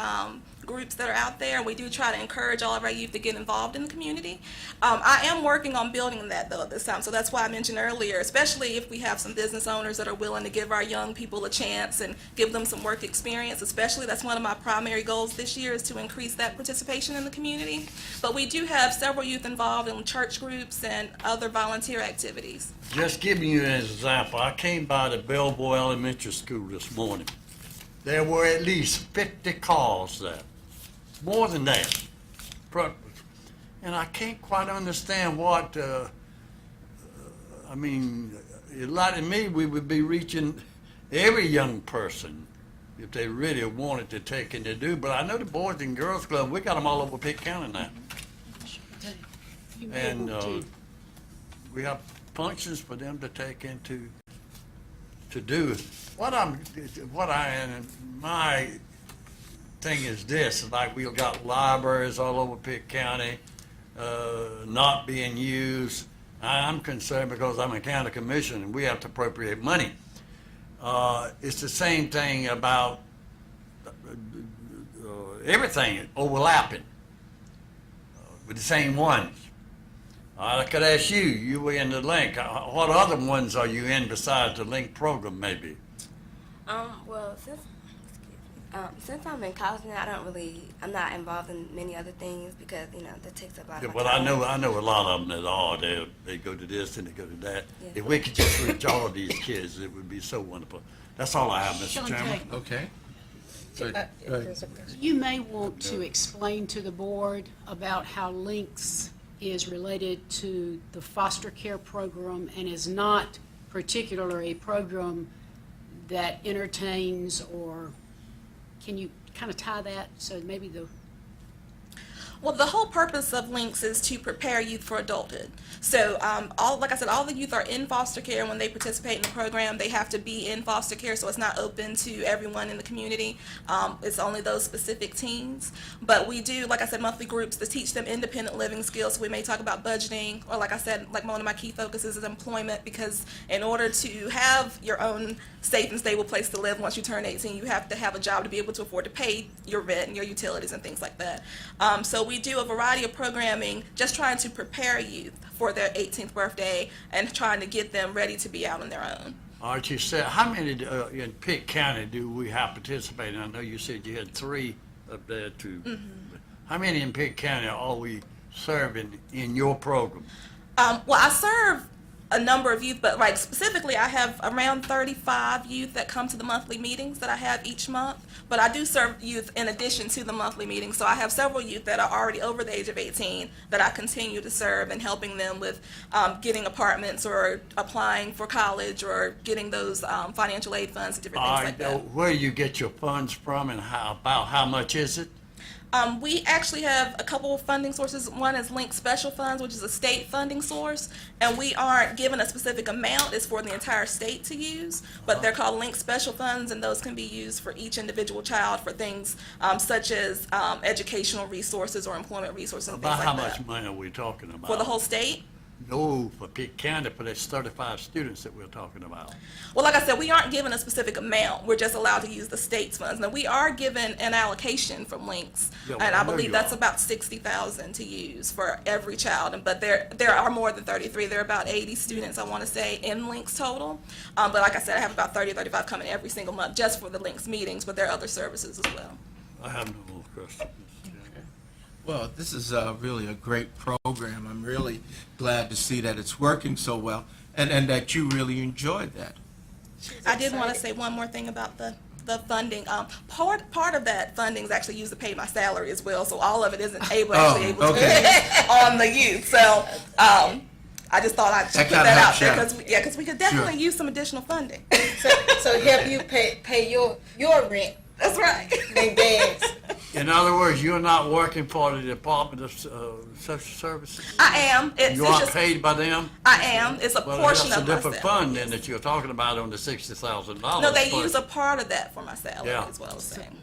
Speaker 13: groups that are out there. We do try to encourage all of our youth to get involved in the community. I am working on building that, though, at this time. So that's why I mentioned earlier, especially if we have some business owners that are willing to give our young people a chance and give them some work experience, especially. That's one of my primary goals this year, is to increase that participation in the community. But we do have several youth involved in church groups and other volunteer activities.
Speaker 3: Just giving you an example, I came by the Belleville Elementary School this morning. There were at least 50 cars there, more than that. And I can't quite understand what, it like to me we would be reaching every young person if they really wanted to take and they do. But I know the Boys and Girls Club, we got them all over Pitt County now.
Speaker 6: You may
Speaker 3: And
Speaker 6: want to-
Speaker 3: we have functions for them to take into, to do. My thing is this, like we've got libraries all over Pitt County, not being used. I'm concerned because I'm a county commissioner and we have to appropriate money. It's the same thing about everything overlapping with the same ones. I could ask you, you were in the link, what other ones are you in besides the link program maybe?
Speaker 14: Well, since I'm in college now, I'm not involved in many other things because, that takes up a lot
Speaker 3: Yeah,
Speaker 14: of my
Speaker 3: but
Speaker 14: time.
Speaker 3: I know a lot of them that are, they go to this and they go to that.
Speaker 14: Yeah.
Speaker 3: If we could just reach all of these kids, it would be so wonderful. That's all I have, Mr. Chairman.
Speaker 6: Shante,
Speaker 1: Okay.
Speaker 6: you may want to explain to the board about how Links is related to the foster care program and is not particularly a program that entertains, or can you kind of tie that, so maybe
Speaker 13: Well, the whole purpose of Links is to prepare youth for adulthood. So, like I said, all the youth are in foster care. When they participate in the program, they have to be in foster care, so it's not open to everyone in the community. It's only those specific teens. But we do, like I said, monthly groups to teach them independent living skills. So we may talk about budgeting, or like I said, like one of my key focuses is employment, because in order to have your own safe and stable place to live once you turn 18, you have to have a job to be able to afford to pay your rent and your utilities and things like that. So we do a variety of programming just trying to prepare youth for their 18th birthday and trying to get them ready to be out on their own.
Speaker 3: All right, you said, how many in Pitt County do we have participating? I know you said you had 3 up there too. How many in Pitt County are we serving in your program?
Speaker 13: Well, I serve a number of youth, but like specifically I have around 35 youth that come to the monthly meetings that I have each month. But I do serve youth in addition to the monthly meetings. So I have several youth that are already over the age of 18 that I continue to serve and helping them with getting apartments or applying for college or getting those financial aid funds and different things like that.
Speaker 3: Where do you get your funds from and how much is it?
Speaker 13: We actually have a couple of funding sources. One is Link Special Funds, which is a state funding source, and we aren't given a specific amount. It's for the entire state to use, but they're called Link Special Funds, and those can be used for each individual child for things such as educational resources or employment resources and
Speaker 3: About
Speaker 13: things
Speaker 3: how
Speaker 13: like that.
Speaker 3: much money are we talking about?
Speaker 13: For the whole state?
Speaker 3: No, for Pitt County, for those 35 students that we're talking about.
Speaker 13: Well, like I said, we aren't given a specific amount. We're just allowed to use the state's funds. Now, we are given an allocation from Links,
Speaker 3: Yeah,
Speaker 13: and
Speaker 3: well,
Speaker 13: I
Speaker 3: I know
Speaker 13: believe
Speaker 3: you
Speaker 13: that's
Speaker 3: are.
Speaker 13: about $60,000 to use for every child. But there are more than 33. There are about 80 students, I want to say, in Links total. But like I said, I have about 30 or 35 coming every single month just for the Links meetings, but there are other services as well.
Speaker 3: I have no more questions.
Speaker 1: Well, this is really a great program. I'm really glad to see that it's working so well and that you really enjoyed that.
Speaker 13: I did want to say one more thing about the funding. Part of that funding is actually used to pay my salary as well, so all of it isn't able to pay on the youth. So I just thought I'd put that out there because we could definitely use some additional funding.
Speaker 4: So help you pay your rent.
Speaker 13: That's right.
Speaker 4: And dad's.
Speaker 3: In other words, you're not working for the Department of Social Services?
Speaker 13: I am.
Speaker 3: You aren't paid by them?
Speaker 13: I am. It's a portion
Speaker 3: Well,
Speaker 13: of
Speaker 3: that's a different
Speaker 13: my salary.
Speaker 3: fund then that you're talking about on the $60,000.
Speaker 13: No, they
Speaker 3: but-
Speaker 13: use a part of that for my salary
Speaker 3: Yeah.
Speaker 13: as well as saying.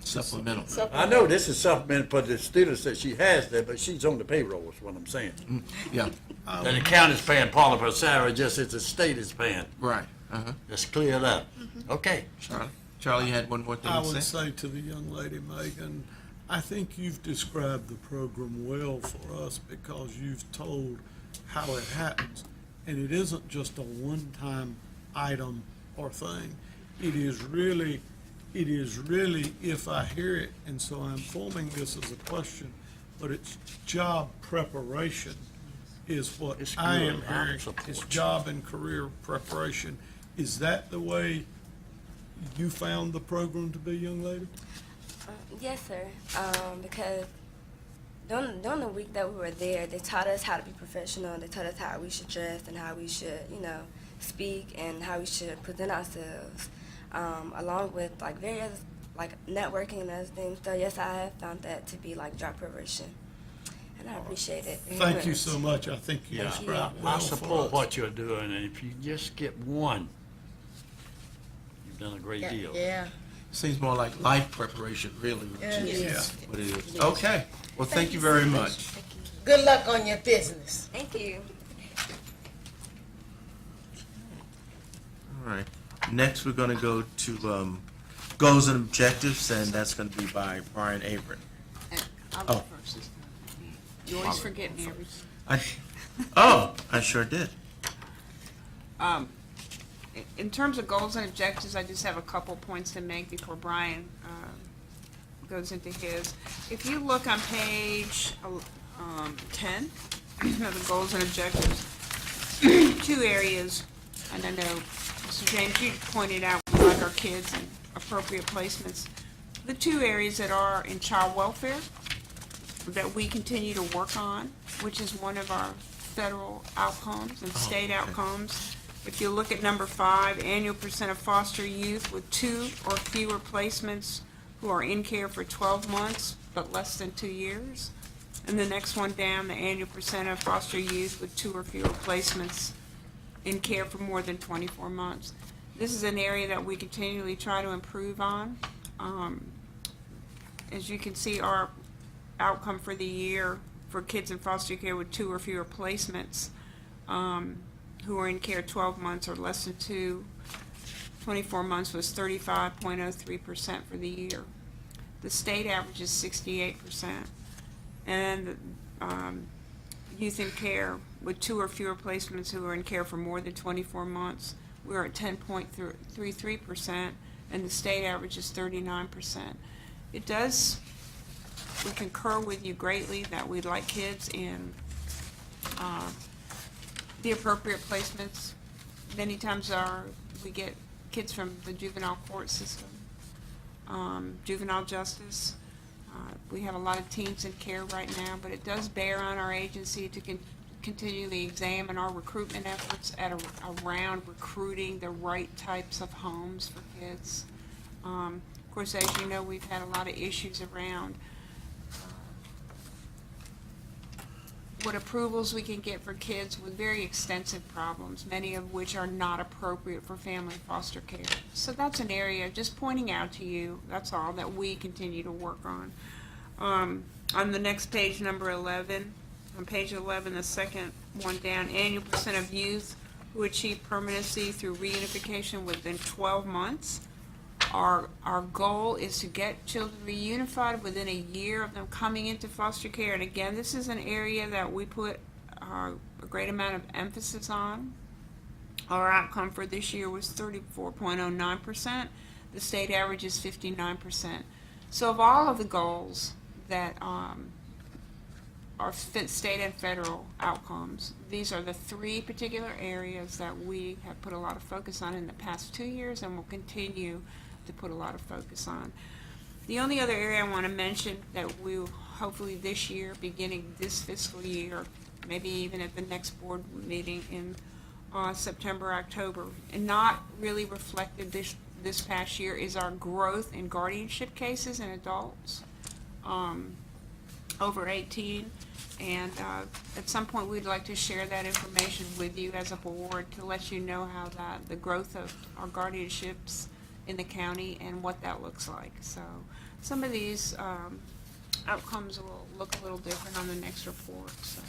Speaker 1: Supplemental.
Speaker 3: I know this is supplement for the students that she has there, but she's on the payroll is what I'm saying.
Speaker 1: Yeah,
Speaker 3: And the county's paying part of her salary just as the state is paying.
Speaker 1: right.
Speaker 3: Let's clear it up. Okay.
Speaker 1: Charlie, you had one more thing
Speaker 5: I
Speaker 1: to
Speaker 5: would
Speaker 1: say?
Speaker 5: say to the young lady, Megan, I think you've described the program well for us because you've told how it happens. And it isn't just a one-time item or thing. It is really, if I hear it, and so I'm forming this as a question, but it's job preparation is what
Speaker 3: It's
Speaker 5: I
Speaker 3: good.
Speaker 5: am
Speaker 3: I'll
Speaker 5: hearing.
Speaker 3: support
Speaker 5: It's
Speaker 3: you.
Speaker 5: job and career preparation. Is that the way you found the program to be, young lady?
Speaker 14: Yes, sir. Because during the week that we were there, they taught us how to be professional. They taught us how we should dress and how we should, speak and how we should present ourselves. along with like various like networking and other things. So yes, I have found that to be like job progression, and I appreciate it. very
Speaker 5: Thank you
Speaker 14: much.
Speaker 5: so much. I think you
Speaker 3: Yeah,
Speaker 5: described
Speaker 3: I
Speaker 5: well for
Speaker 3: support
Speaker 5: us.
Speaker 3: what you're doing, and if you just get one, you've done a great deal.
Speaker 4: Yeah.
Speaker 1: Seems more like life preparation, really, which is
Speaker 5: Yeah.
Speaker 1: what it is. Okay, well, thank you very much.
Speaker 4: Good luck on your business.
Speaker 14: Thank you.
Speaker 1: All right, next we're gonna go to goals and objectives, and that's gonna be by Bryan Averette.
Speaker 8: I'll
Speaker 1: Oh.
Speaker 8: go first this time. You always forget me every
Speaker 1: I sure did.
Speaker 8: In terms of goals and objectives, I just have a couple points to make before Bryan goes into his. If you look on page 10 of the goals and objectives, two areas, and I know Mr. James, you pointed out we like our kids and appropriate placements. The two areas that are in child welfare that we continue to work on, which is one of our federal outcomes and state outcomes. If you look at number 5, annual percent of foster youth with 2 or fewer placements who are in care for 12 months but less than 2 years. And the next one down, the annual percent of foster youth with 2 or fewer placements in care for more than 24 months. This is an area that we continually try to improve on. As you can see, our outcome for the year for kids in foster care with 2 or fewer placements who are in care 12 months or less than 24 months was 35.03% for the year. The state average is 68%. And youth in care with 2 or fewer placements who are in care for more than 24 months, we're at 10.33%, and the state average is 39%. It does, we concur with you greatly that we'd like kids in the appropriate placements. Many times we get kids from the juvenile court system, juvenile justice. We have a lot of teens in care right now, but it does bear on our agency to continually examine our recruitment efforts around recruiting the right types of homes for kids. Of course, as you know, we've had a lot of issues around what approvals we can get for kids with very extensive problems, many of which are not appropriate for family foster care. So that's an area, just pointing out to you, that's all, that we continue to work on. On the next page, number 11, on page 11, the second one down, annual percent of youth who achieve permanency through reunification within 12 months. Our goal is to get children reunified within a year of them coming into foster care. And again, this is an area that we put a great amount of emphasis on. Our outcome for this year was 34.09%. The state average is 59%. So of all of the goals that are state and federal outcomes, these are the 3 particular areas that we have put a lot of focus on in the past 2 years and will continue to put a lot of focus on. The only other area I want to mention that we'll hopefully this year, beginning this fiscal year, maybe even at the next board meeting in September, October, and not really reflected this past year, is our growth in guardianship cases in adults over 18. And at some point, we'd like to share that information with you as a board to let you know how the growth of our guardianships in the county and what that looks like. So some of these outcomes will look a little different on the next report. So.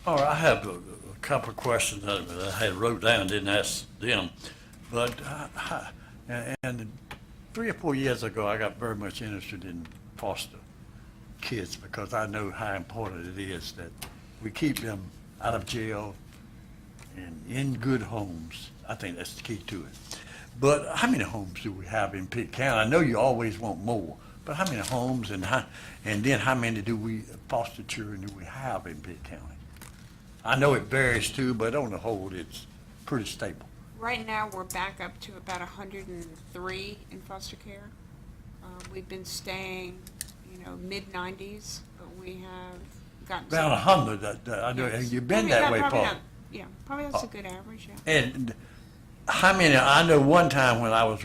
Speaker 3: All right, I have a couple of questions that I had wrote down, didn't ask them. But, and 3 or 4 years ago, I got very much interested in foster kids because I know how important it is that we keep them out of jail and in good homes. I think that's the key to it. But how many homes do we have in Pitt County? I know you always want more, but how many homes and then how many foster children do we have in Pitt County? I know it varies too, but on the whole, it's pretty stable.
Speaker 8: Right now, we're back up to about 103 in foster care. We've been staying, mid-90s, but we have gotten
Speaker 3: Around 100. I know
Speaker 8: Yes.
Speaker 3: you've been
Speaker 8: Probably
Speaker 3: that way, Paul.
Speaker 8: Yeah, probably that's a good average. Yeah.
Speaker 3: And how many, I know one time when I was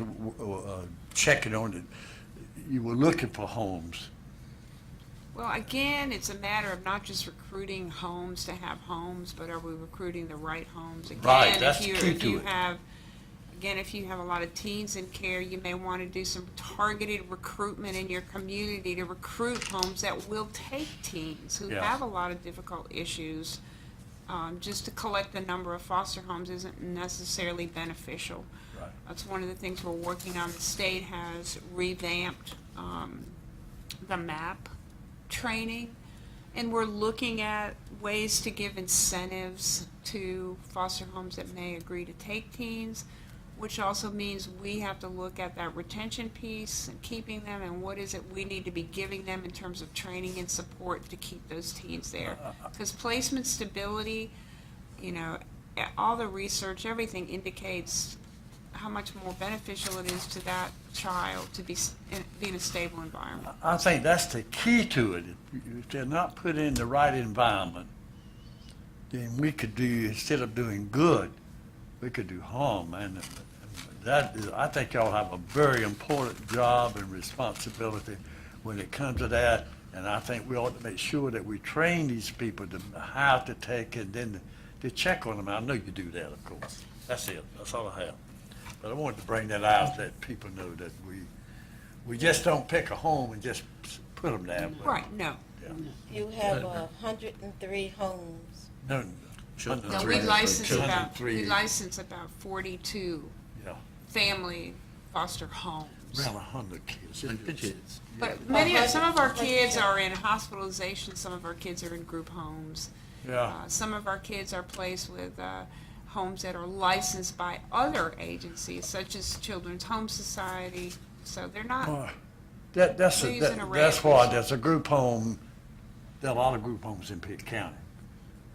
Speaker 3: checking on it, you were looking for homes.
Speaker 8: Well, again, it's a matter of not just recruiting homes to have homes, but are we recruiting the right homes? Again,
Speaker 3: Right, that's
Speaker 8: if you-
Speaker 3: key
Speaker 8: if
Speaker 3: to
Speaker 8: you
Speaker 3: it.
Speaker 8: have- Again, if you have a lot of teens in care, you may want to do some targeted recruitment in your community to recruit homes that will take teens who
Speaker 3: Yeah.
Speaker 8: have a lot of difficult issues. Just to collect the number of foster homes isn't necessarily beneficial.
Speaker 3: Right.
Speaker 8: That's one of the things we're working on. The state has revamped the MAP training, and we're looking at ways to give incentives to foster homes that may agree to take teens, which also means we have to look at that retention piece and keeping them, and what is it we need to be giving them in terms of training and support to keep those teens there. Because placement stability, you know, all the research, everything indicates how much more beneficial it is to that child to be in a stable environment.
Speaker 3: I think that's the key to it. If they're not put in the right environment, then we could do, instead of doing good, we could do harm. And that is, I think y'all have a very important job and responsibility when it comes to that. And I think we ought to make sure that we train these people to how to take it, then to check on them. I know you do that, of course. That's it. That's all I have. But I wanted to bring that out, that people know that we just don't pick a home and just put them there.
Speaker 8: Right, no.
Speaker 3: Yeah.
Speaker 4: You have 103 homes.
Speaker 3: No,
Speaker 8: No,
Speaker 3: three.
Speaker 8: we license
Speaker 3: Children,
Speaker 8: about,
Speaker 3: three.
Speaker 8: we license about 42
Speaker 3: Yeah,
Speaker 8: family foster homes.
Speaker 3: around 100 kids.
Speaker 1: 100 kids.
Speaker 8: But some of our kids are in hospitalization, some of our kids are in group homes.
Speaker 3: Yeah.
Speaker 8: Some of our kids are placed with homes that are licensed by other agencies, such as Children's Home Society, so they're not,
Speaker 3: That's
Speaker 8: They're using a
Speaker 3: that's
Speaker 8: rate.
Speaker 3: why there's a group home, there are a lot of group homes in Pitt County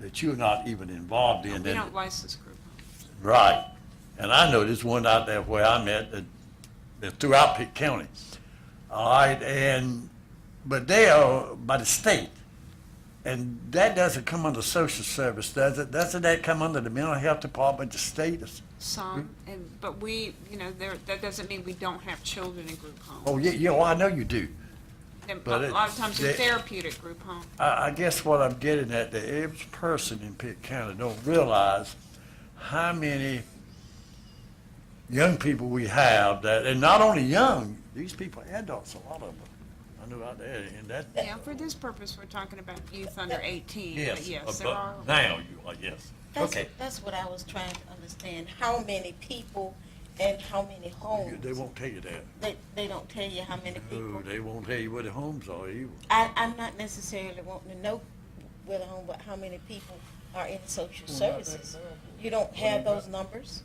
Speaker 3: that you're not even involved in.
Speaker 8: we
Speaker 3: that-
Speaker 8: don't license group homes.
Speaker 3: Right. And I know there's one out there where I'm at that throughout Pitt County. All right, but they are by the state. And that doesn't come under social service, does it? Doesn't that come under the mental health department, the state?
Speaker 8: Some, but we, that doesn't mean we don't have children in group homes.
Speaker 3: Oh, yeah, well, I know you do.
Speaker 8: And
Speaker 3: but
Speaker 8: a lot of times they're
Speaker 3: they-
Speaker 8: therapeutic group homes.
Speaker 3: I guess what I'm getting at, the average person in Pitt County don't realize how many young people we have that, and not only young, these people are adults, a lot of them. I know out there, and that.
Speaker 8: Yeah, for this purpose, we're talking about youth under 18, but yes, there
Speaker 3: but
Speaker 8: are.
Speaker 3: now you are, yes. Okay.
Speaker 4: That's what I was trying to understand, how many people and how many homes.
Speaker 3: They won't tell you that.
Speaker 4: They don't tell you how many people.
Speaker 3: No, they won't tell you where the homes are either.
Speaker 4: I'm not necessarily wanting to know where the home, but how many people are in social services. You don't have those numbers?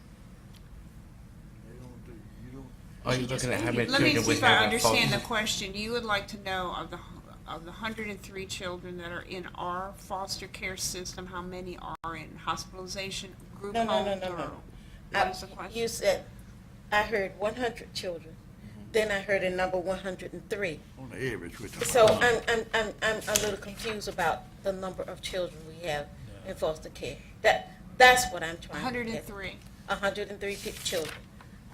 Speaker 1: Are you looking at how many
Speaker 8: Let me
Speaker 1: children
Speaker 8: see
Speaker 1: we
Speaker 8: if I
Speaker 1: have in
Speaker 8: understand the
Speaker 1: foster?
Speaker 8: question. You would like to know of the 103 children that are in our foster care system, how many are in hospitalization, group
Speaker 4: No,
Speaker 8: homes?
Speaker 4: no.
Speaker 8: or What is the question?
Speaker 4: You said, I heard 100 children, then I heard a number 103.
Speaker 3: On the average, we're talking.
Speaker 4: So I'm a little confused about the number of children we have in foster care. That's what I'm trying to get.
Speaker 8: 103.
Speaker 4: 103 children.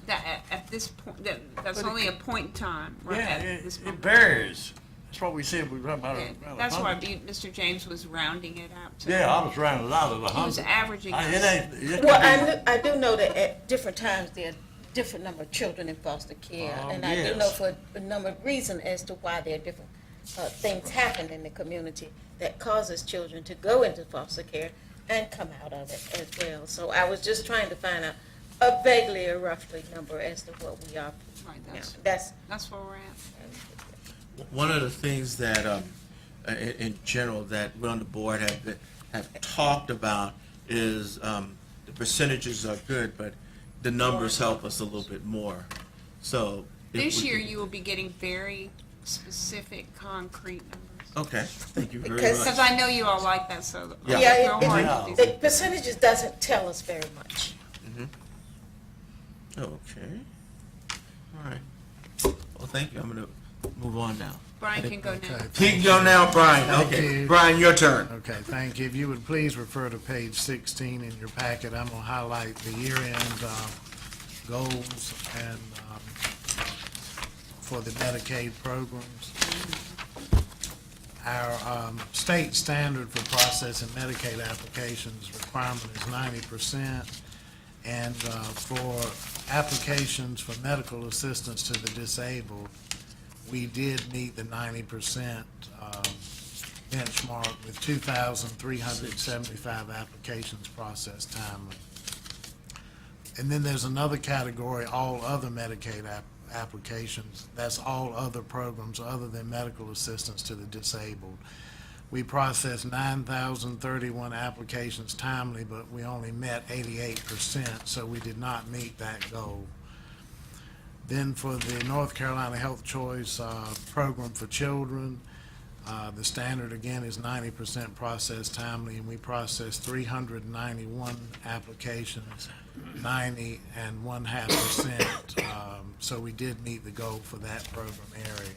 Speaker 8: That, at this point, that's only a point in time, right?
Speaker 3: Yeah,
Speaker 8: at this
Speaker 3: it
Speaker 8: moment.
Speaker 3: varies. That's what we said, we run about
Speaker 8: Yeah,
Speaker 3: around
Speaker 8: that's why
Speaker 3: 100.
Speaker 8: Mr. James was rounding it out to.
Speaker 3: Yeah, I was rounding out of 100.
Speaker 8: He was averaging
Speaker 3: It
Speaker 8: us.
Speaker 3: ain't, it
Speaker 4: Well,
Speaker 3: could be-
Speaker 4: I do know that at different times there are different number of children in foster care. And I do know
Speaker 3: yes.
Speaker 4: for a number of reasons as to why there are different things happen in the community that causes children to go into foster care and come out of it as well. So I was just trying to find out a vaguely or roughly number as to what we are.
Speaker 8: Right,
Speaker 4: Yeah,
Speaker 8: that's where we're at.
Speaker 1: One of the things that, in general, that we on the board have talked about is the percentages are good, but the numbers help us a little bit more. So if
Speaker 8: This
Speaker 1: we
Speaker 8: year,
Speaker 1: could-
Speaker 8: you will be getting very specific, concrete numbers.
Speaker 1: Okay, thank you very
Speaker 4: Because-
Speaker 1: much.
Speaker 8: Because I know you all like that, so.
Speaker 1: Yeah.
Speaker 4: Yeah,
Speaker 8: real hard to do.
Speaker 4: the percentages doesn't tell us very much.
Speaker 1: Okay. All right. Well, thank you. I'm gonna move on now.
Speaker 8: Brian can go now.
Speaker 1: He can go now, Brian.
Speaker 15: Thank
Speaker 1: Okay,
Speaker 15: you.
Speaker 1: Brian, your turn.
Speaker 15: Okay, thank you. If you would please refer to page 16 in your packet, I'm going to highlight the year-end goals and for the Medicaid programs. Our state standard for processing Medicaid applications requirement is 90%. And for applications for medical assistance to the disabled, we did meet the 90% benchmark with 2,375 applications processed timely. And then there's another category, all other Medicaid applications. That's all other programs other than medical assistance to the disabled. We processed 9,031 applications timely, but we only met 88%, so we did not meet that goal. Then for the North Carolina Health Choice program for children, the standard again is 90% processed timely, and we processed 391 applications, 90.5%. So we did meet the goal for that program area.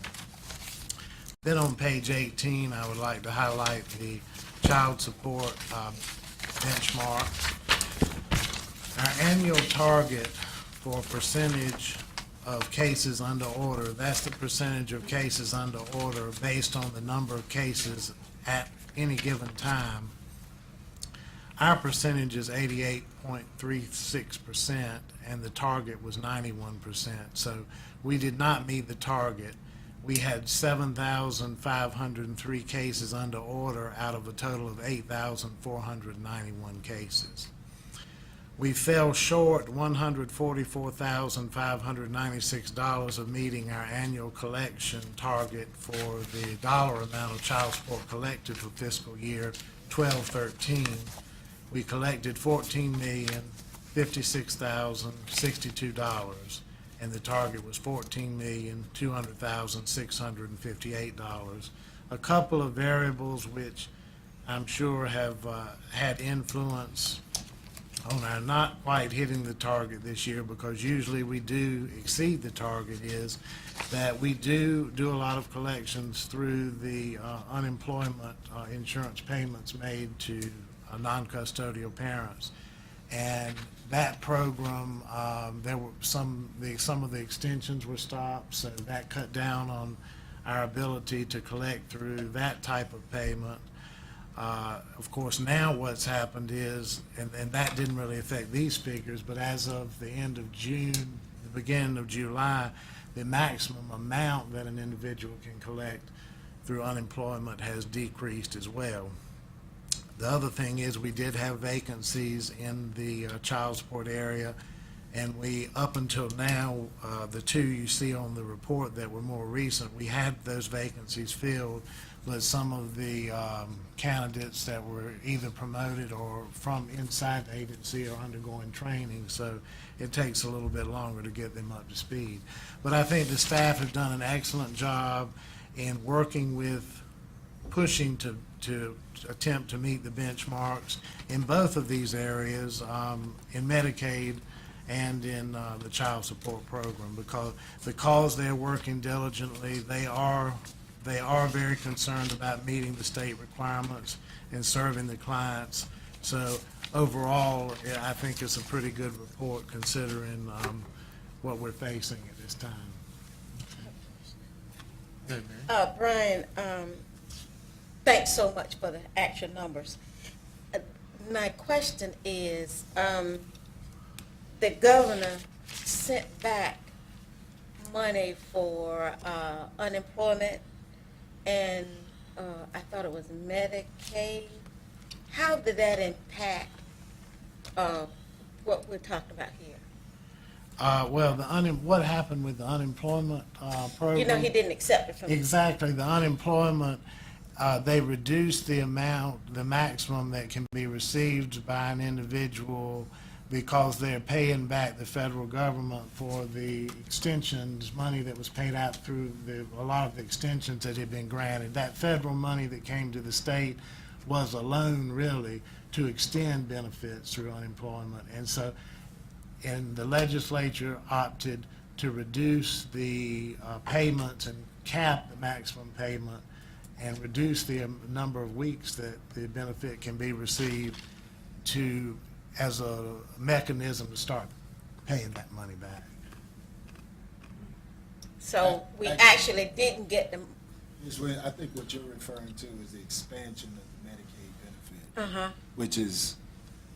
Speaker 15: Then on page 18, I would like to highlight the child support benchmarks. Our annual target for percentage of cases under order, that's the percentage of cases under order based on the number of cases at any given time. Our percentage is 88.36%, and the target was 91%. So we did not meet the target. We had 7,503 cases under order out of a total of 8,491 cases. We fell short $144,596 of meeting our annual collection target for the dollar amount of child support collected for fiscal year 12-13. We collected $14,056,062, and the target was $14,200,658. A couple of variables which I'm sure have had influence on our not quite hitting the target this year, because usually we do exceed the target, is that we do a lot of collections through the unemployment insurance payments made to non-custodial parents. And that program, there were some of the extensions were stopped, so that cut down on our ability to collect through that type of payment. Of course, now what's happened is, and that didn't really affect these figures, but as of the end of June, the beginning of July, the maximum amount that an individual can collect through unemployment has decreased as well. The other thing is we did have vacancies in the child support area, and we, up until now, the two you see on the report that were more recent, we had those vacancies filled, but some of the candidates that were either promoted or from inside the agency are undergoing training, so it takes a little bit longer to get them up to speed. But I think the staff have done an excellent job in working with, pushing to attempt to meet the benchmarks in both of these areas, in Medicaid and in the child support program, because they're working diligently. They are very concerned about meeting the state requirements and serving the clients. So overall, I think it's a pretty good report considering what we're facing at this time.
Speaker 4: Bryan, thanks so much for the actual numbers. My question is, the governor sent back money for unemployment, and I thought it was Medicaid. How did that impact what we're talking about here?
Speaker 15: Well, what happened with the unemployment program?
Speaker 4: You know, he didn't accept it from
Speaker 15: Exactly. The unemployment, they reduced the amount, the maximum that can be received by an individual, because they're paying back the federal government for the extensions, money that was paid out through a lot of the extensions that had been granted. That federal money that came to the state was a loan, really, to extend benefits through unemployment. And so, and the legislature opted to reduce the payments and cap the maximum payment and reduce the number of weeks that the benefit can be received as a mechanism to start paying that money back.
Speaker 4: So we actually didn't get them.
Speaker 16: I think what you're referring to is the expansion of the Medicaid benefit,
Speaker 4: Uh-huh.
Speaker 16: which is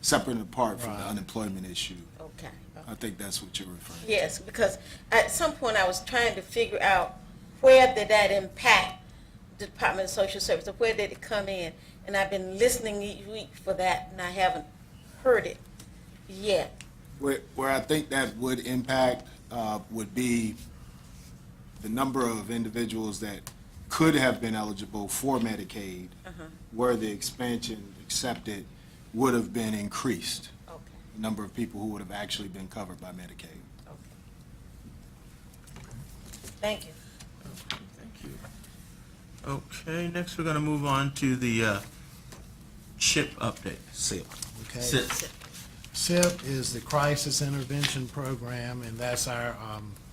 Speaker 16: separate and apart from the unemployment issue.
Speaker 4: Okay.
Speaker 16: I think that's what you're referring to.
Speaker 4: Yes, because at some point I was trying to figure out where did that impact the Department of Social Services, where did it come in? And I've been listening each week for that, and I haven't heard it yet.
Speaker 16: Where I think that would impact would be the number of individuals that could have been eligible for Medicaid, where the expansion accepted would have been increased.
Speaker 4: Okay.
Speaker 16: The number of people who would have actually been covered by Medicaid.
Speaker 4: Thank you.
Speaker 1: Thank you. Okay, next we're gonna move on to the CHIP update.
Speaker 2: SIP.
Speaker 15: Okay.
Speaker 1: SIP.
Speaker 15: SIP is the Crisis Intervention Program, and that's our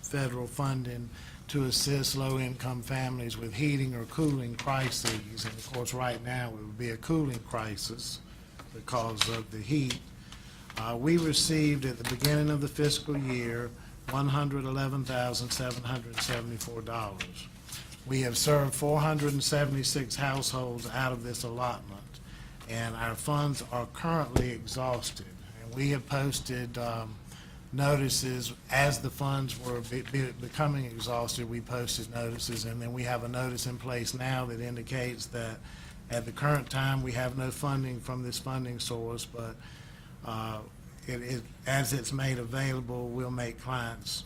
Speaker 15: federal funding to assist low-income families with heating or cooling crises. And of course, right now, it would be a cooling crisis because of the heat. We received at the beginning of the fiscal year $111,774. We have served 476 households out of this allotment, and our funds are currently exhausted. And we have posted notices as the funds were becoming exhausted. We posted notices, and then we have a notice in place now that indicates that at the current time we have no funding from this funding source, but as it's made available, we'll make clients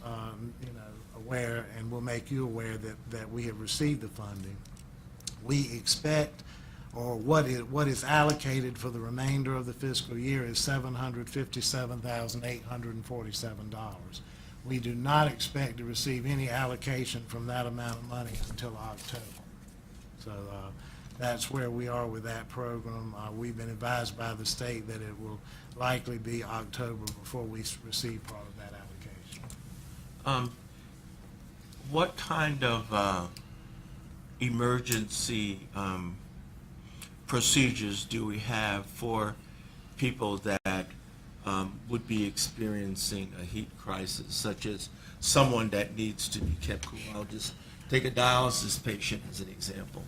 Speaker 15: aware, and we'll make you aware that we have received the funding. We expect, or what is allocated for the remainder of the fiscal year is $757,847. We do not expect to receive any allocation from that amount of money until October. So that's where we are with that program. We've been advised by the state that it will likely be October before we receive part of that allocation.
Speaker 1: What kind of emergency procedures do we have for people that would be experiencing a heat crisis, such as someone that needs to be kept cool? I'll just take a dialysis patient as an example.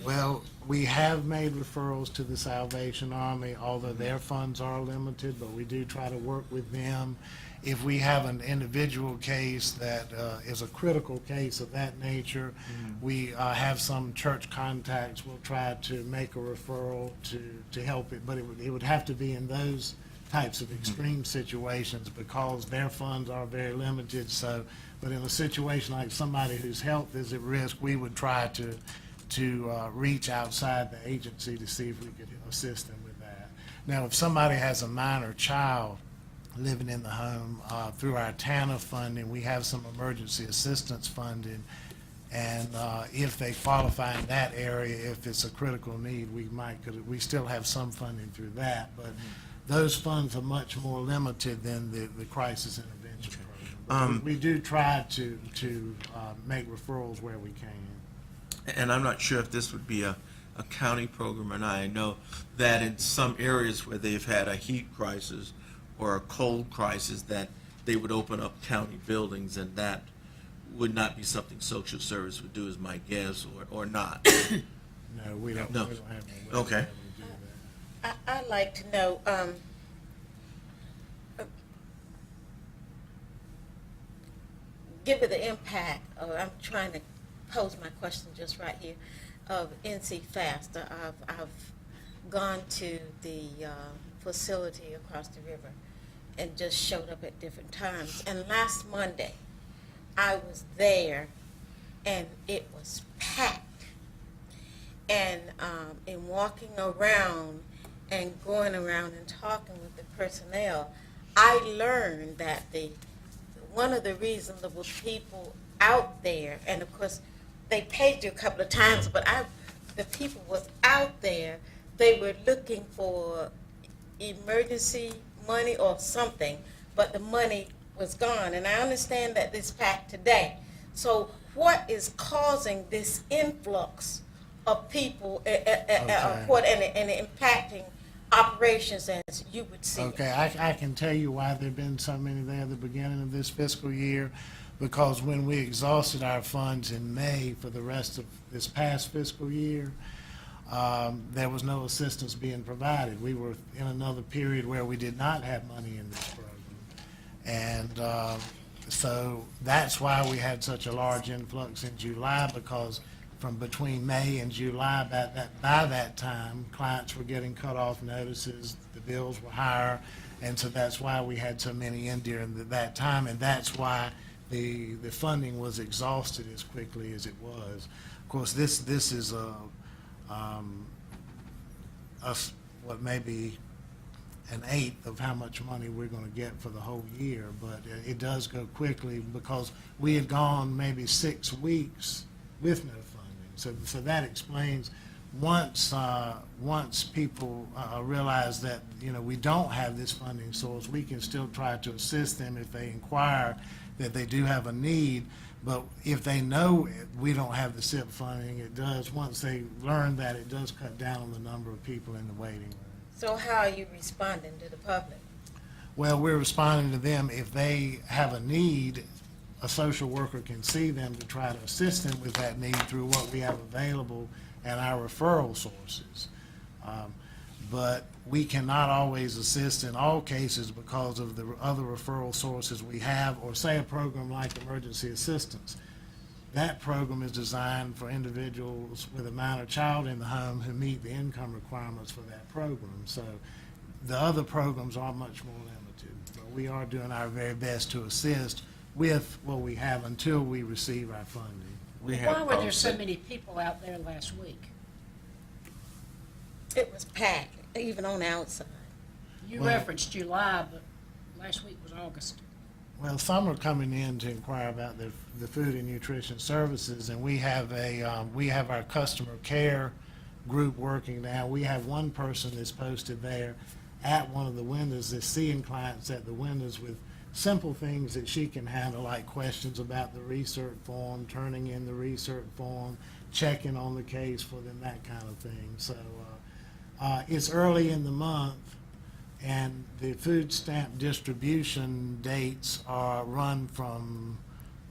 Speaker 15: Well, we have made referrals to the Salvation Army, although their funds are limited, but we do try to work with them. If we have an individual case that is a critical case of that nature, we have some church contacts. We'll try to make a referral to help it, but it would have to be in those types of extreme situations because their funds are very limited. So, but in a situation like somebody whose health is at risk, we would try to reach outside the agency to see if we could assist them with that. Now, if somebody has a minor child living in the home, through our TANF funding, we have some emergency assistance funding, and if they qualify in that area, if it's a critical need, we still have some funding through that, but those funds are much more limited than the crisis intervention program. We do try to make referrals where we can.
Speaker 1: And I'm not sure if this would be a county program or not. I know that in some areas where they've had a heat crisis or a cold crisis, that they would open up county buildings, and that would not be something social service would do, is my guess, or not.
Speaker 15: No, we don't.
Speaker 1: No.
Speaker 15: We don't have any way
Speaker 1: Okay.
Speaker 15: to do that.
Speaker 4: I'd like to know, given the impact, I'm trying to pose my question just right here, of NC FAST. I've gone to the facility across the river and just showed up at different times. And last Monday, I was there, and it was packed. And in walking around and going around and talking with the personnel, I learned that one of the reasonable people out there, and of course, they paid you a couple of times, but the people was out there, they were looking for emergency money or something, but the money was gone. And I understand that this packed today. So what is causing this influx of people and impacting operations as you would see it.
Speaker 15: Okay, I can tell you why there've been so many there at the beginning of this fiscal year, because when we exhausted our funds in May for the rest of this past fiscal year, there was no assistance being provided. We were in another period where we did not have money in this program. And so that's why we had such a large influx in July, because from between May and July, by that time, clients were getting cut-off notices, the bills were higher, and so that's why we had so many in during that time, and that's why the funding was exhausted as quickly as it was. Of course, this is what may be an eighth of how much money we're going to get for the whole year, but it does go quickly because we had gone maybe 6 weeks with no funding. So that explains once people realize that we don't have this funding source, we can still try to assist them if they inquire that they do have a need. But if they know we don't have the SIP funding, it does, once they learn that, it does cut down on the number of people in the waiting room.
Speaker 4: So how are you responding to the public?
Speaker 15: Well, we're responding to them. If they have a need, a social worker can see them to try to assist them with that need through what we have available and our referral sources. But we cannot always assist in all cases because of the other referral sources we have, or say a program like emergency assistance. That program is designed for individuals with a minor child in the home who meet the income requirements for that program. So the other programs are much more limited, but we are doing our very best to assist with what we have until we receive our funding.
Speaker 6: Why were there so many people out there last week?
Speaker 4: It was packed, even on the outside.
Speaker 6: You
Speaker 15: Well-
Speaker 6: referenced July, but last week was August.
Speaker 15: Well, some are coming in to inquire about the food and nutrition services, and we have our customer care group working now. We have one person that's posted there at one of the windows that's seeing clients at the windows with simple things that she can handle, like questions about the recert form, turning in the recert form, checking on the case for them, that kind of thing. So it's early in the month, and the food stamp distribution dates are run from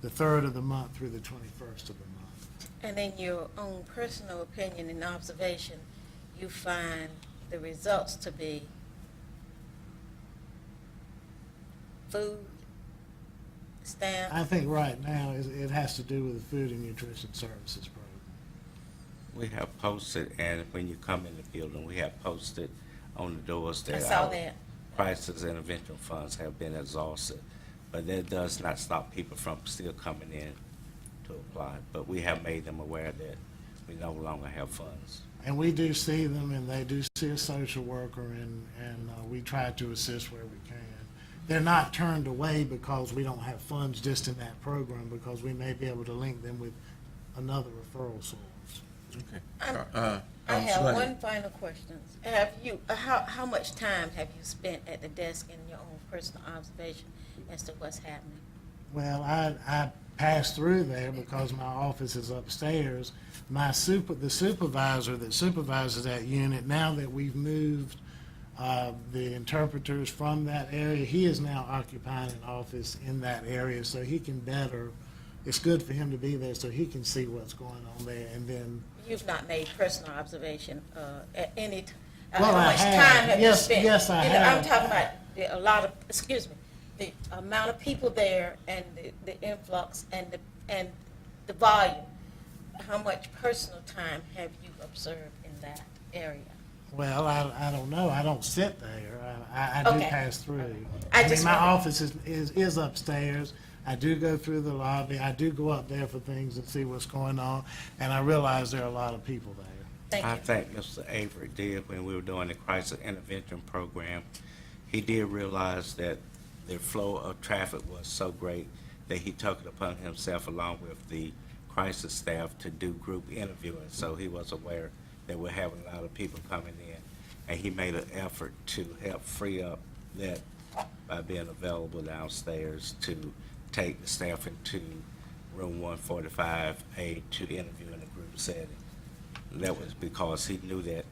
Speaker 15: the 3rd of the month through the 21st of the month.
Speaker 4: And in your own personal opinion and observation, you find the results to be food stamps?
Speaker 15: I think right now it has to do with the food and nutrition services program.
Speaker 2: We have posted, and when you come in the building, we have posted on the doors
Speaker 4: I
Speaker 2: that
Speaker 4: saw
Speaker 2: our
Speaker 4: that.
Speaker 2: crisis intervention funds have been exhausted. But that does not stop people from still coming in to apply. But we have made them aware that we no longer have funds.
Speaker 15: And we do see them, and they do see a social worker, and we try to assist where we can. They're not turned away because we don't have funds just in that program, because we may be able to link them with another referral source.
Speaker 1: Okay.
Speaker 4: I have
Speaker 1: Shante.
Speaker 4: one final question. Have you, how much time have you spent at the desk in your own personal observation as to what's happening?
Speaker 15: Well, I pass through there because my office is upstairs. The supervisor that supervises that unit, now that we've moved the interpreters from that area, he is now occupying an office in that area, so he can better, it's good for him to be there so he can see what's going on there. And then
Speaker 4: You've not made personal observation at any time?
Speaker 15: Well,
Speaker 4: How
Speaker 15: I
Speaker 4: much
Speaker 15: have.
Speaker 4: time have you
Speaker 15: Yes,
Speaker 4: spent?
Speaker 15: yes, I have.
Speaker 4: I'm talking about a lot of, the amount of people there and the influx and the volume. How much personal time have you observed in that area?
Speaker 15: Well, I don't know. I don't sit there. I do
Speaker 4: Okay.
Speaker 15: pass through.
Speaker 4: I
Speaker 15: I
Speaker 4: just
Speaker 15: mean, my
Speaker 4: wanted-
Speaker 15: office is upstairs. I do go through the lobby. I do go up there for things and see what's going on, and I realize there are a lot of people there.
Speaker 4: Thank
Speaker 2: I
Speaker 4: you.
Speaker 2: think Mr. Averette did when we were doing the crisis intervention program. He did realize that the flow of traffic was so great that he took it upon himself, along with the crisis staff, to do group interviewing. So he was aware that we're having a lot of people coming in, and he made an effort to help free up that by being available downstairs to take the staff into room 145A to interview in a group setting. That was because he knew that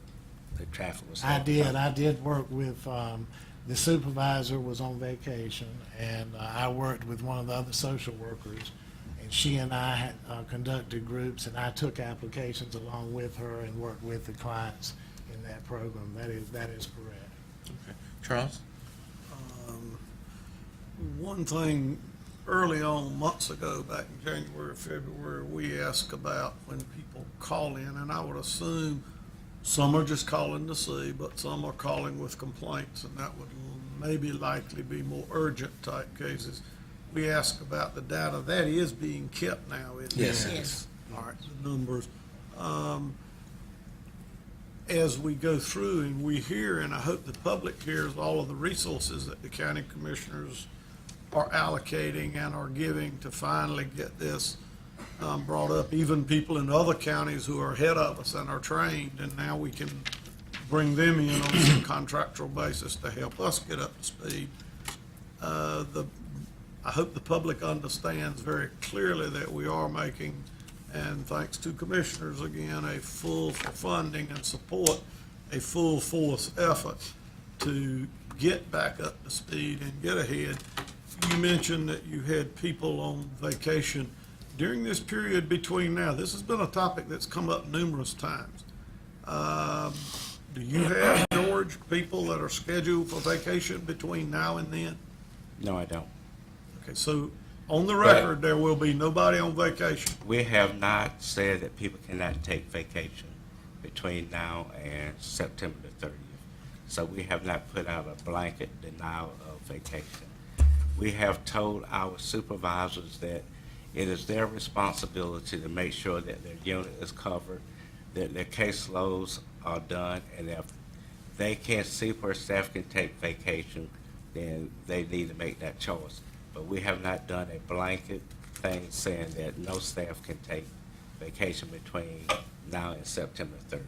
Speaker 2: the traffic was.
Speaker 15: I did work with, the supervisor was on vacation, and I worked with one of the other social workers, and she and I had conducted groups, and I took applications along with her and worked with the clients in that program. That is correct.
Speaker 1: Okay. Charles?
Speaker 5: One thing, early on, months ago, back in January, February, we asked about when people call in, and I would assume some are just calling to see, but some are calling with complaints, and that would maybe likely be more urgent type cases. We ask about the data. That is being kept now, isn't it?
Speaker 1: Yes.
Speaker 4: Yes.
Speaker 5: All right, the numbers. As we go through and we hear, and I hope the public hears all of the resources that the county commissioners are allocating and are giving to finally get this brought up, even people in other counties who are ahead of us and are trained, and now we can bring them in on some contractual basis to help us get up to speed. I hope the public understands very clearly that we are making, and thanks to commissioners again, a full funding and support, a full force effort to get back up to speed and get ahead. You mentioned that you had people on vacation. During this period between now, this has been a topic that's come up numerous times. Do you have, George, people that are scheduled for vacation between now and then?
Speaker 2: No, I don't.
Speaker 5: Okay, so on the record, there will be nobody on vacation.
Speaker 2: We have not said that people cannot take vacation between now and September the 30th. So we have not put out a blanket denial of vacation. We have told our supervisors that it is their responsibility to make sure that their unit is covered, that their caseloads are done, and if they can't see where staff can take vacation, then they need to make that choice. But we have not done a blanket thing saying that no staff can take vacation between now and September 30th.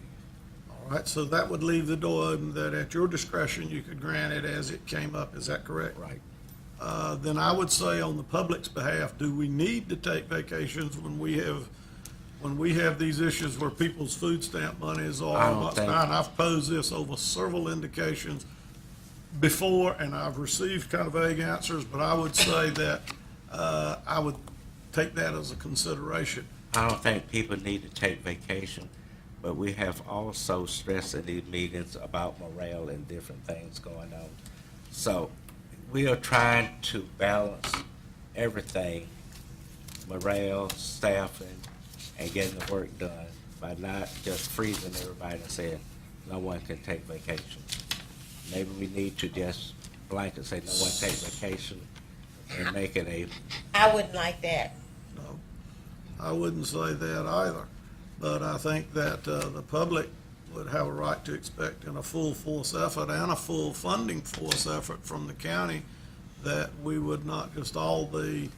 Speaker 5: All right, so that would leave the door open that at your discretion, you could grant it as it came up. Is that correct?
Speaker 2: Right.
Speaker 5: Then I would say on the public's behalf, do we need to take vacations when we have these issues where people's food stamp monies
Speaker 2: I
Speaker 5: are?
Speaker 2: don't think-
Speaker 5: And I've posed this over several indications before, and I've received kind of vague answers, but I would say that I would take that as a consideration.
Speaker 2: I don't think people need to take vacation, but we have also stressed in these meetings about morale and different things going on. So we are trying to balance everything, morale, staffing, and getting the work done by not just freezing everybody and saying no one can take vacation. Maybe we need to just blanket say no one take vacation and make it a,
Speaker 4: I wouldn't like that.
Speaker 5: No, I wouldn't say that either, but I think that the public would have a right to expect in a full force effort and a full funding force effort from the county that we would not just all be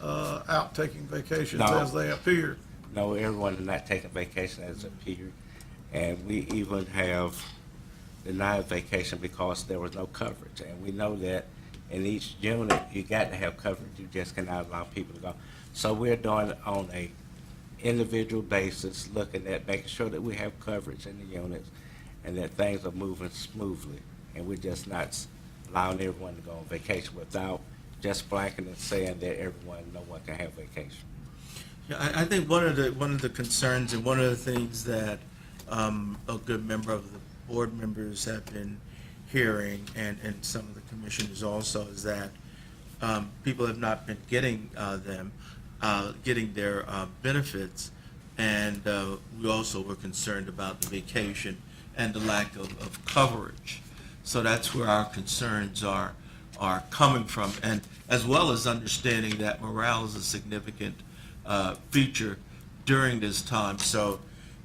Speaker 5: out taking vacations
Speaker 2: No.
Speaker 5: as they appear.
Speaker 2: no, everyone is not taking vacation as appeared. And we even have denied vacation because there was no coverage. And we know that in each unit, you got to have coverage. You just cannot allow people to go. So we're doing it on a individual basis, looking at making sure that we have coverage in the units and that things are moving smoothly. And we're just not allowing everyone to go on vacation without just blanketing and saying that no one can have vacation.
Speaker 1: Yeah, I think one of the concerns and one of the things that a good member of the board members have been hearing, and some of the commissioners also, is that people have not been getting getting their benefits, and we also were concerned about the vacation and the lack of coverage. So that's where our concerns are coming from, and as well as understanding that morale is a significant feature during this time. So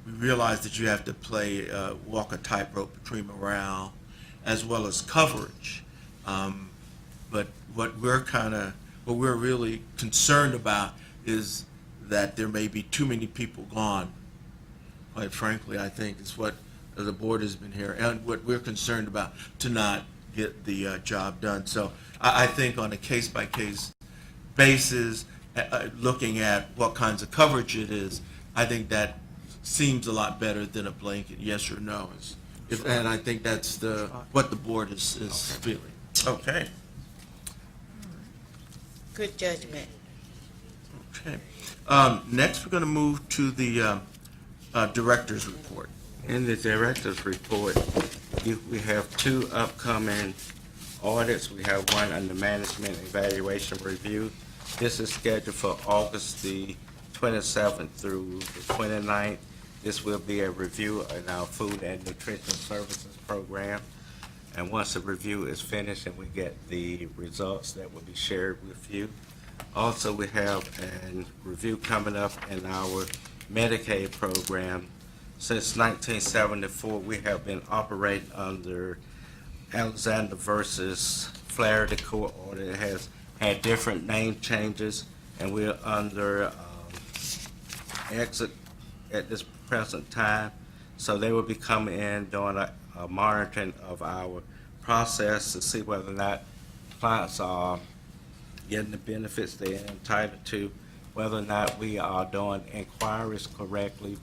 Speaker 1: we realize that you have to walk a tightrope between morale as well as coverage. But what we're really concerned about is that there may be too many people gone. Quite frankly, I think is what the board has been hearing, and what we're concerned about, to not get the job done. So I think on a case-by-case basis, looking at what kinds of coverage it is, I think that seems a lot better than a blanket yes or no. And I think that's what the board is feeling. Okay.
Speaker 4: Good judgment.
Speaker 1: Okay. Next, we're going to move to the director's report.
Speaker 2: In the director's report, we have 2 upcoming audits. We have one under management evaluation review. This is scheduled for August the 27th through the 29th. This will be a review of our food and nutrition services program. And once the review is finished and we get the results, that will be shared with you. Also, we have a review coming up in our Medicaid program. Since 1974, we have been operating under Alexander versus Flaherty court order. It has had different name changes, and we're under exit at this present time. So they will be coming in doing a monitoring of our process to see whether or not clients are getting the benefits they're entitled to, whether or not we are doing inquiries correctly,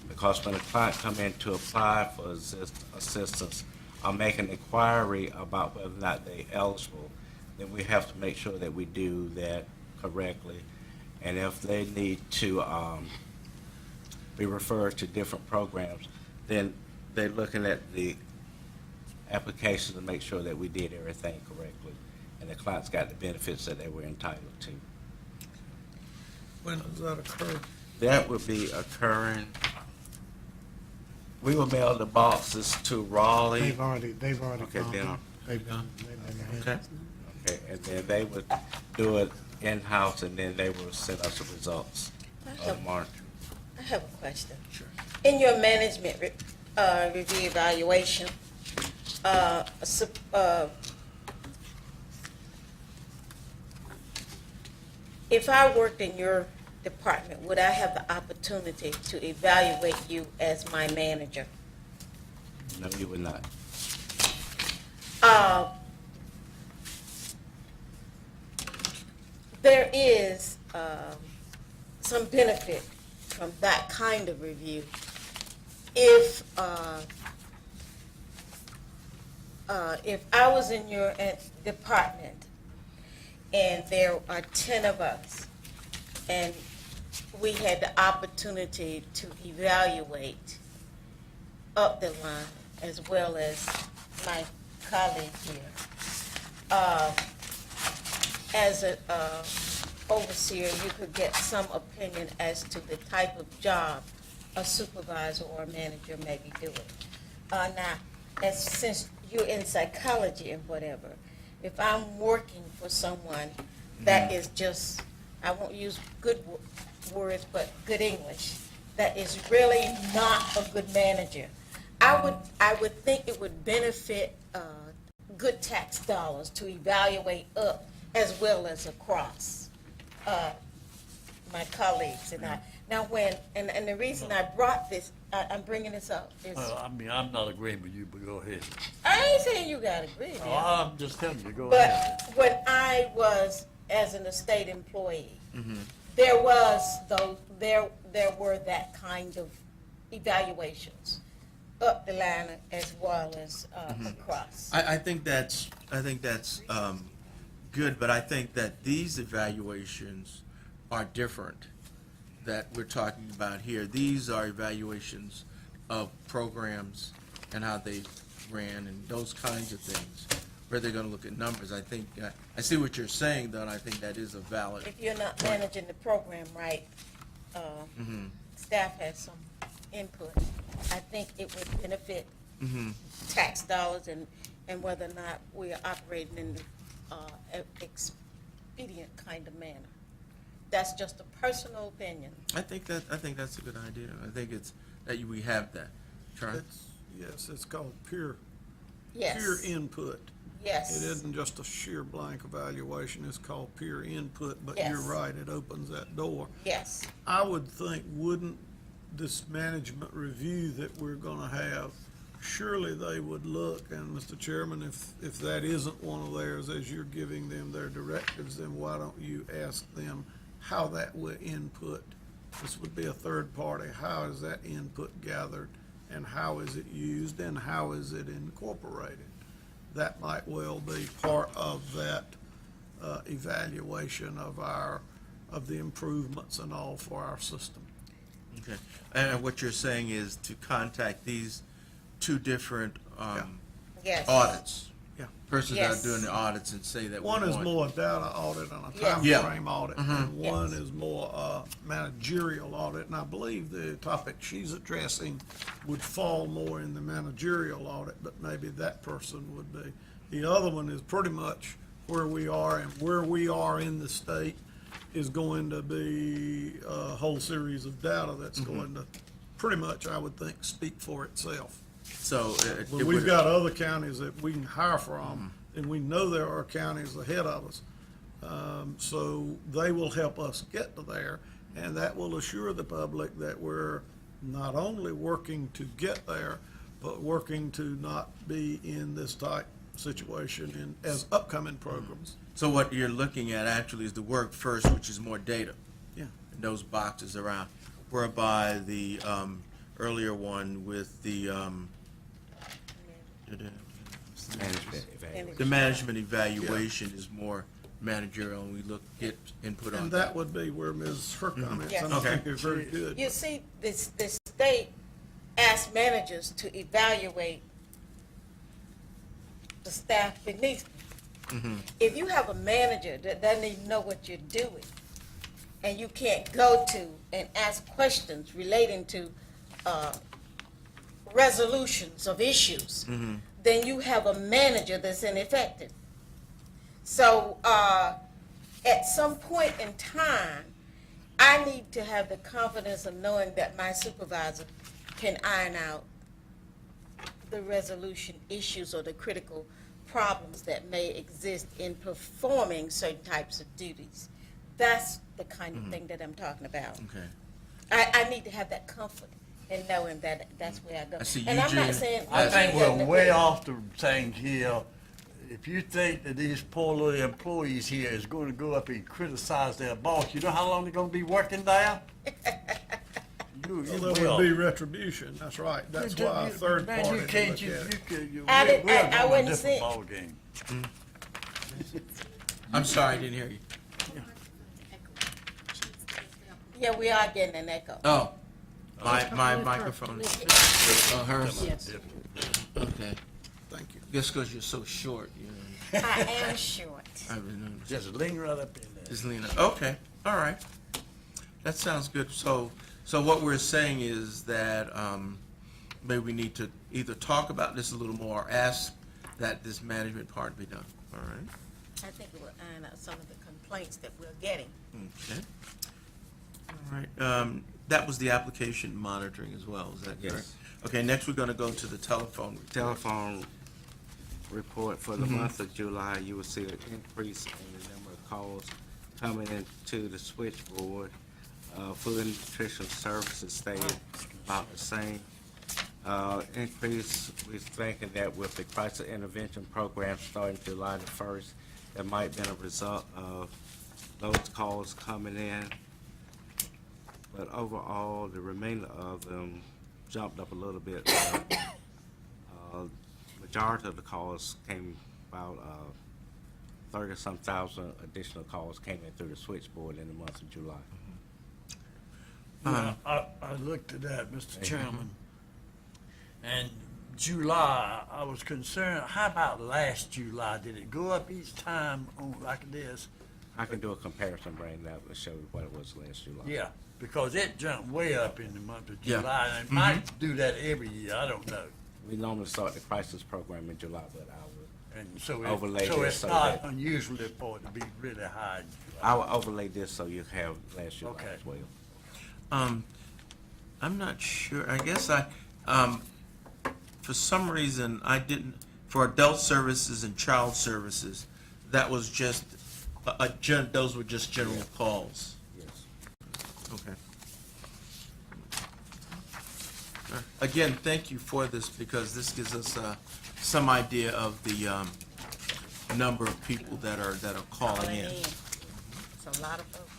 Speaker 2: because when a client come in to apply for assistance or make an inquiry about whether or not they're eligible, then we have to make sure that we do that correctly. And if they need to be referred to different programs, then they're looking at the application to make sure that we did everything correctly and the clients got the benefits that they were entitled to.
Speaker 5: When does that occur?
Speaker 2: That would be occurring, we will mail the boxes to Raleigh.
Speaker 15: They've already
Speaker 2: Okay,
Speaker 15: gone.
Speaker 2: then,
Speaker 15: They've done.
Speaker 1: Okay.
Speaker 2: okay, and then they would do it in-house, and then they will send us the results of monitoring.
Speaker 4: I have a question.
Speaker 1: Sure.
Speaker 4: In your management review evaluation, if I worked in your department, would I have the opportunity to evaluate you as my manager?
Speaker 2: No, you would not.
Speaker 4: There is some benefit from that kind of review if I was in your department and there are 10 of us and we had the opportunity to evaluate up the line as well as my colleague here. As an overseer, you could get some opinion as to the type of job a supervisor or a manager may be doing. Now, since you're in psychology and whatever, if I'm working for someone that is just, I won't use good words, but good English, that is really not a good manager, I would think it would benefit good tax dollars to evaluate up as well as across my colleagues and I. Now and the reason I brought this, I'm bringing this up is.
Speaker 3: Well, I mean, I'm not agreeing with you, but go ahead.
Speaker 4: I ain't saying you gotta agree,
Speaker 3: Oh,
Speaker 4: man.
Speaker 3: I'm just telling you, go ahead.
Speaker 4: But when I was as an estate employee, there were that kind of evaluations up the line as well as across.
Speaker 1: I think that's good, but I think that these evaluations are different that we're talking about here. These are evaluations of programs and how they ran and those kinds of things, where they're going to look at numbers. I think, I see what you're saying, though, and I think that is a valid.
Speaker 4: If you're not managing the program right, staff has some input. I think it would benefit tax dollars and whether or not we are operating in an expedient kind of manner. That's just a personal opinion.
Speaker 1: I think that's a good idea. I think it's that we have that. Charlie?
Speaker 5: Yes, it's called pure
Speaker 4: Yes.
Speaker 5: input.
Speaker 4: Yes.
Speaker 5: It isn't just a sheer blank evaluation, it's called peer input, but
Speaker 4: Yes.
Speaker 5: you're right, it opens that door.
Speaker 4: Yes.
Speaker 5: I would think, wouldn't this management review that we're gonna have, surely they would look, and Mr. Chairman, if that isn't one of theirs, as you're giving them their directives, then why don't you ask them how that would input? This would be a third party, how is that input gathered and how is it used, and how is it incorporated. That might well be part of that evaluation of the improvements and all for our system.
Speaker 1: Okay. And what you're saying is to contact these two different
Speaker 4: Yes.
Speaker 1: audits.
Speaker 5: Yeah.
Speaker 1: Persons that are
Speaker 4: Yes.
Speaker 1: doing the audits and say that we
Speaker 5: One is
Speaker 1: want-
Speaker 5: more data audit and a
Speaker 4: Yes.
Speaker 5: time
Speaker 1: Yeah.
Speaker 5: frame audit, and one is more managerial audit. And I believe the topic she's addressing would fall more in the managerial audit, but maybe that person would be. The other one is pretty much where we are, and where we are in the state is going to be a whole series of data that's going to pretty much, I would think, speak for itself.
Speaker 1: So
Speaker 5: When we've got other counties that we can hire from, and we know there are counties ahead of us. So they will help us get to there, and that will assure the public that we're not only working to get there, but working to not be in this type situation as upcoming programs.
Speaker 1: So what you're looking at actually is the work first, which is more data.
Speaker 5: Yeah.
Speaker 1: And those boxes around, whereby the earlier one with the
Speaker 2: Management evaluation.
Speaker 1: the management evaluation is more managerial, and we get input on
Speaker 5: And that would be where Ms. her comments, and I
Speaker 1: Okay.
Speaker 5: think are very good.
Speaker 4: You see, the state asks managers to evaluate the staff beneath them. If you have a manager that doesn't even know what you're doing, and you can't go to and ask questions relating to resolutions of issues, then you have a manager that's ineffective. So at some point in time, I need to have the confidence of knowing that my supervisor can iron out the resolution issues or the critical problems that may exist in performing certain types of duties. That's the kind of thing that I'm talking about.
Speaker 1: Okay.
Speaker 4: I need to have that comfort in knowing that that's where I go.
Speaker 1: I see
Speaker 4: And I'm
Speaker 1: Eugene.
Speaker 4: not saying.
Speaker 3: I think
Speaker 4: Eugene
Speaker 3: we're
Speaker 4: doesn't
Speaker 3: way
Speaker 4: agree.
Speaker 3: off the things here. If you think that these poor little employees here is going to go up and criticize their boss, you know how long they're going to be working there? You
Speaker 5: So there would be retribution, that's right. That's why a third
Speaker 3: Man,
Speaker 5: party
Speaker 3: you
Speaker 5: would
Speaker 3: can't,
Speaker 5: look
Speaker 3: you,
Speaker 5: at it.
Speaker 4: I didn't-
Speaker 3: we're
Speaker 4: I
Speaker 3: on a
Speaker 4: wouldn't
Speaker 3: different
Speaker 4: say-
Speaker 3: ballgame.
Speaker 1: I'm sorry, I didn't hear you.
Speaker 4: Yeah, we are getting an echo.
Speaker 1: Oh, my microphone is, hers?
Speaker 6: Yes.
Speaker 1: Okay.
Speaker 5: Thank you.
Speaker 1: Just because you're so short, you know.
Speaker 4: I am short.
Speaker 1: I remember.
Speaker 3: Just lean right up in there.
Speaker 1: Just lean up. Okay, all right. That sounds good. So what we're saying is that maybe we need to either talk about this a little more or ask that this management part be done. All right?
Speaker 4: I think it will iron out some of the complaints that we're getting.
Speaker 1: Okay. All right. That was the application monitoring as well, is that correct?
Speaker 2: Yes.
Speaker 1: Okay, next we're going to go to the telephone. report.
Speaker 2: Telephone report for the month of July, you will see an increase in the number of calls coming into the switchboard. Food and nutrition services stayed about the same. Increase, we're thinking that with the crisis intervention program starting July the 1st, that might have been a result of those calls coming in. But overall, the remainder of them jumped up a little bit. Majority of the calls came about 30-some thousand additional calls came in through the switchboard in the month of July.
Speaker 3: Yeah, I looked at that, Mr. Chairman, and July, I was concerned, how about last July? Did it go up each time on like this?
Speaker 2: I can do a comparison, Bryan, that will show you what it was last July.
Speaker 3: Yeah, because it jumped way up in the month of
Speaker 1: Yeah.
Speaker 3: July, and it might do that every year, I don't know.
Speaker 2: We normally start the crisis program in July, but I would,
Speaker 3: And so
Speaker 2: Overlay
Speaker 3: so
Speaker 2: this
Speaker 3: it's
Speaker 2: so
Speaker 3: not
Speaker 2: that-
Speaker 3: unusual for it to be really high in July.
Speaker 2: I will overlay this so you have last July
Speaker 3: Okay.
Speaker 2: as well.
Speaker 1: I'm not sure. I guess for some reason, I didn't, for adult services and child services, that was just, those were just general calls.
Speaker 2: Yes.
Speaker 1: Okay. Again, thank you for this, because this gives us some idea of the number of people that are calling in.
Speaker 4: It's a lot of folks.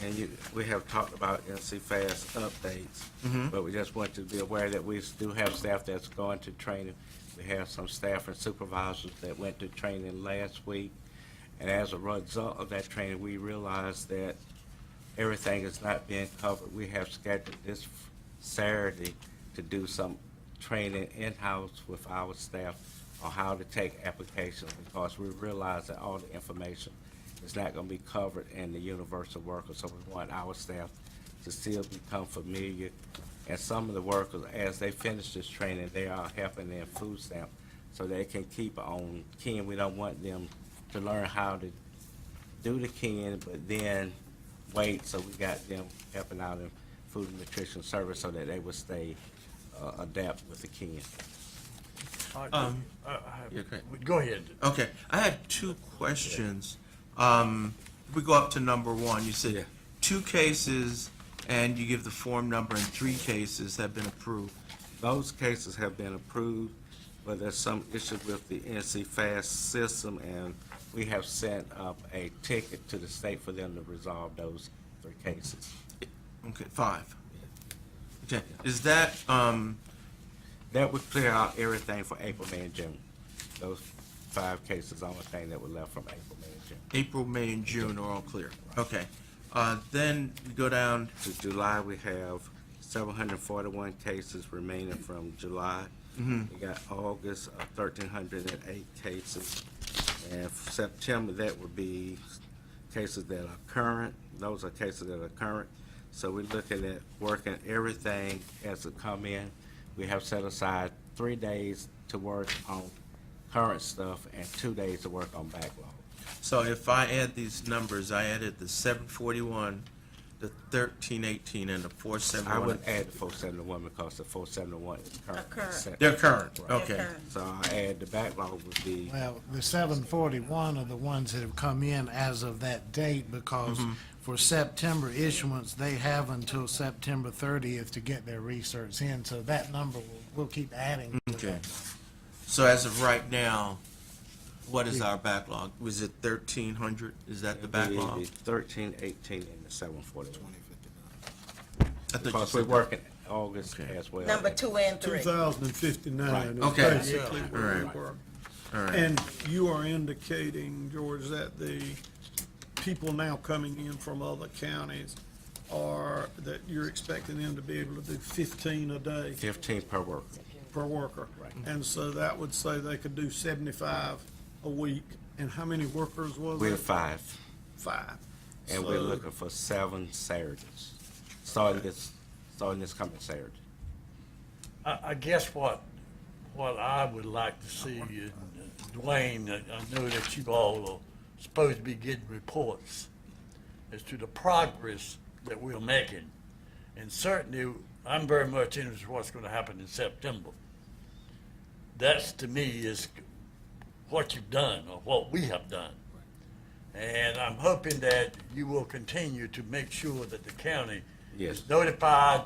Speaker 2: And we have talked about NC Fast updates, but we just want to be aware that we do have staff that's going to training. We have some staff and supervisors that went to training last week, and as a result of that training, we realized that everything is not being covered. We have scheduled this Saturday to do some training in-house with our staff on how to take applications, because we realize that all the information is not going to be covered in the universal worker, so we want our staff to still become familiar. And some of the workers, as they finish this training, they are helping their food stamp so they can keep on keying. We don't want them to learn how to do the keying, but then wait, so we got them helping out in food and nutrition service so that they will stay adapt with the keying.
Speaker 1: Yeah, okay.
Speaker 3: Go ahead.
Speaker 1: Okay, I had two questions. We go up to number one. You said 2 cases, and you give the form number, and 3 cases have been approved.
Speaker 2: Those cases have been approved, but there's some issue with the NC Fast system, and we have sent up a ticket to the state for them to resolve those 3 cases.
Speaker 1: Okay, 5. Okay, is that,
Speaker 2: That would clear out everything for April, May, and June. Those 5 cases, the only thing that were left from April, May, and June.
Speaker 1: April, May, and June are all clear? Okay. Then we go down
Speaker 2: To July, we have 741 cases remaining from July. We got August, 1,308 cases. And for September, that would be cases that are current. Those are cases that are current. So we're looking at working everything as it come in. We have set aside 3 days to work on current stuff and 2 days to work on backlog.
Speaker 1: So if I add these numbers, I added the 741, the 1318, and the
Speaker 2: I
Speaker 1: 471.
Speaker 2: wouldn't add the 471 because the 471 is current.
Speaker 4: Current.
Speaker 1: They're current,
Speaker 2: Right.
Speaker 1: okay.
Speaker 2: So I add the backlog would be,
Speaker 15: Well, the 741 are the ones that have come in as of that date, because for September issuance, they have until September 30th to get their research in, so that number will keep adding. to
Speaker 1: Okay.
Speaker 15: that.
Speaker 1: So as of right now, what is our backlog? Was it 1,300? Is that the backlog?
Speaker 2: 1318 and the 741.
Speaker 1: I thought you
Speaker 2: Because we're
Speaker 1: said that.
Speaker 2: working August as well.
Speaker 4: Number 2 and 3.
Speaker 5: 2,059 is
Speaker 1: Okay.
Speaker 5: basically
Speaker 1: Yeah.
Speaker 5: where we
Speaker 1: All
Speaker 5: were.
Speaker 1: All right.
Speaker 5: And you are indicating, George, that the people now coming in from other counties are, that you're expecting them to be able to do 15 a day
Speaker 2: 15 per worker.
Speaker 5: per worker.
Speaker 2: Right.
Speaker 5: And so that would say they could do 75 a week. And how many workers was
Speaker 2: We're
Speaker 5: it?
Speaker 2: 5,
Speaker 5: 5.
Speaker 2: and we're
Speaker 5: So-
Speaker 2: looking for 7 Saturdays, starting this coming Saturday.
Speaker 3: I guess what I would like to see, and Duane, I know that you all are supposed to be getting reports as to the progress that we're making. And certainly, I'm very much interested in what's going to happen in September. That's, to me, is what you've done, or what we have done. And I'm hoping that you will continue to make sure that the county
Speaker 2: Yes.
Speaker 3: is notified.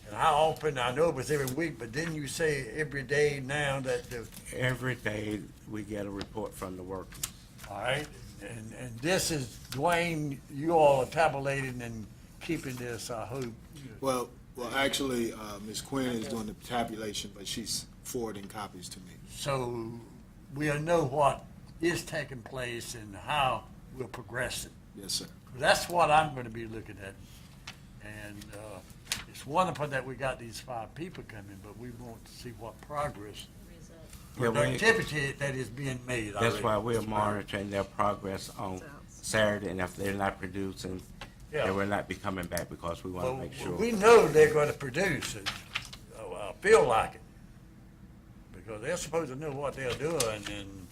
Speaker 3: And how often, I know it was every week, but didn't you say every day now that the,
Speaker 2: Every day, we get a report from the workers.
Speaker 3: all right? And this is, Duane, you all are tabulating and keeping this, I hope.
Speaker 16: Well, actually, Ms. Quinn is doing the tabulation, but she's forwarding copies to me.
Speaker 3: So we'll know what is taking place and how we're progressing.
Speaker 16: Yes, sir.
Speaker 3: That's what I'm gonna be looking at. And, it's wonderful that we got these 5 people coming, but we want to see what progress,
Speaker 2: Yeah, we-
Speaker 3: productivity that is being made already.
Speaker 2: That's why we're monitoring their progress on Saturday, and if they're not producing,
Speaker 3: Yeah.
Speaker 2: they will not be coming back, because we want to
Speaker 3: Well,
Speaker 2: make sure.
Speaker 3: we know they're gonna produce it. I feel like it. Because they're supposed to know what they're doing, and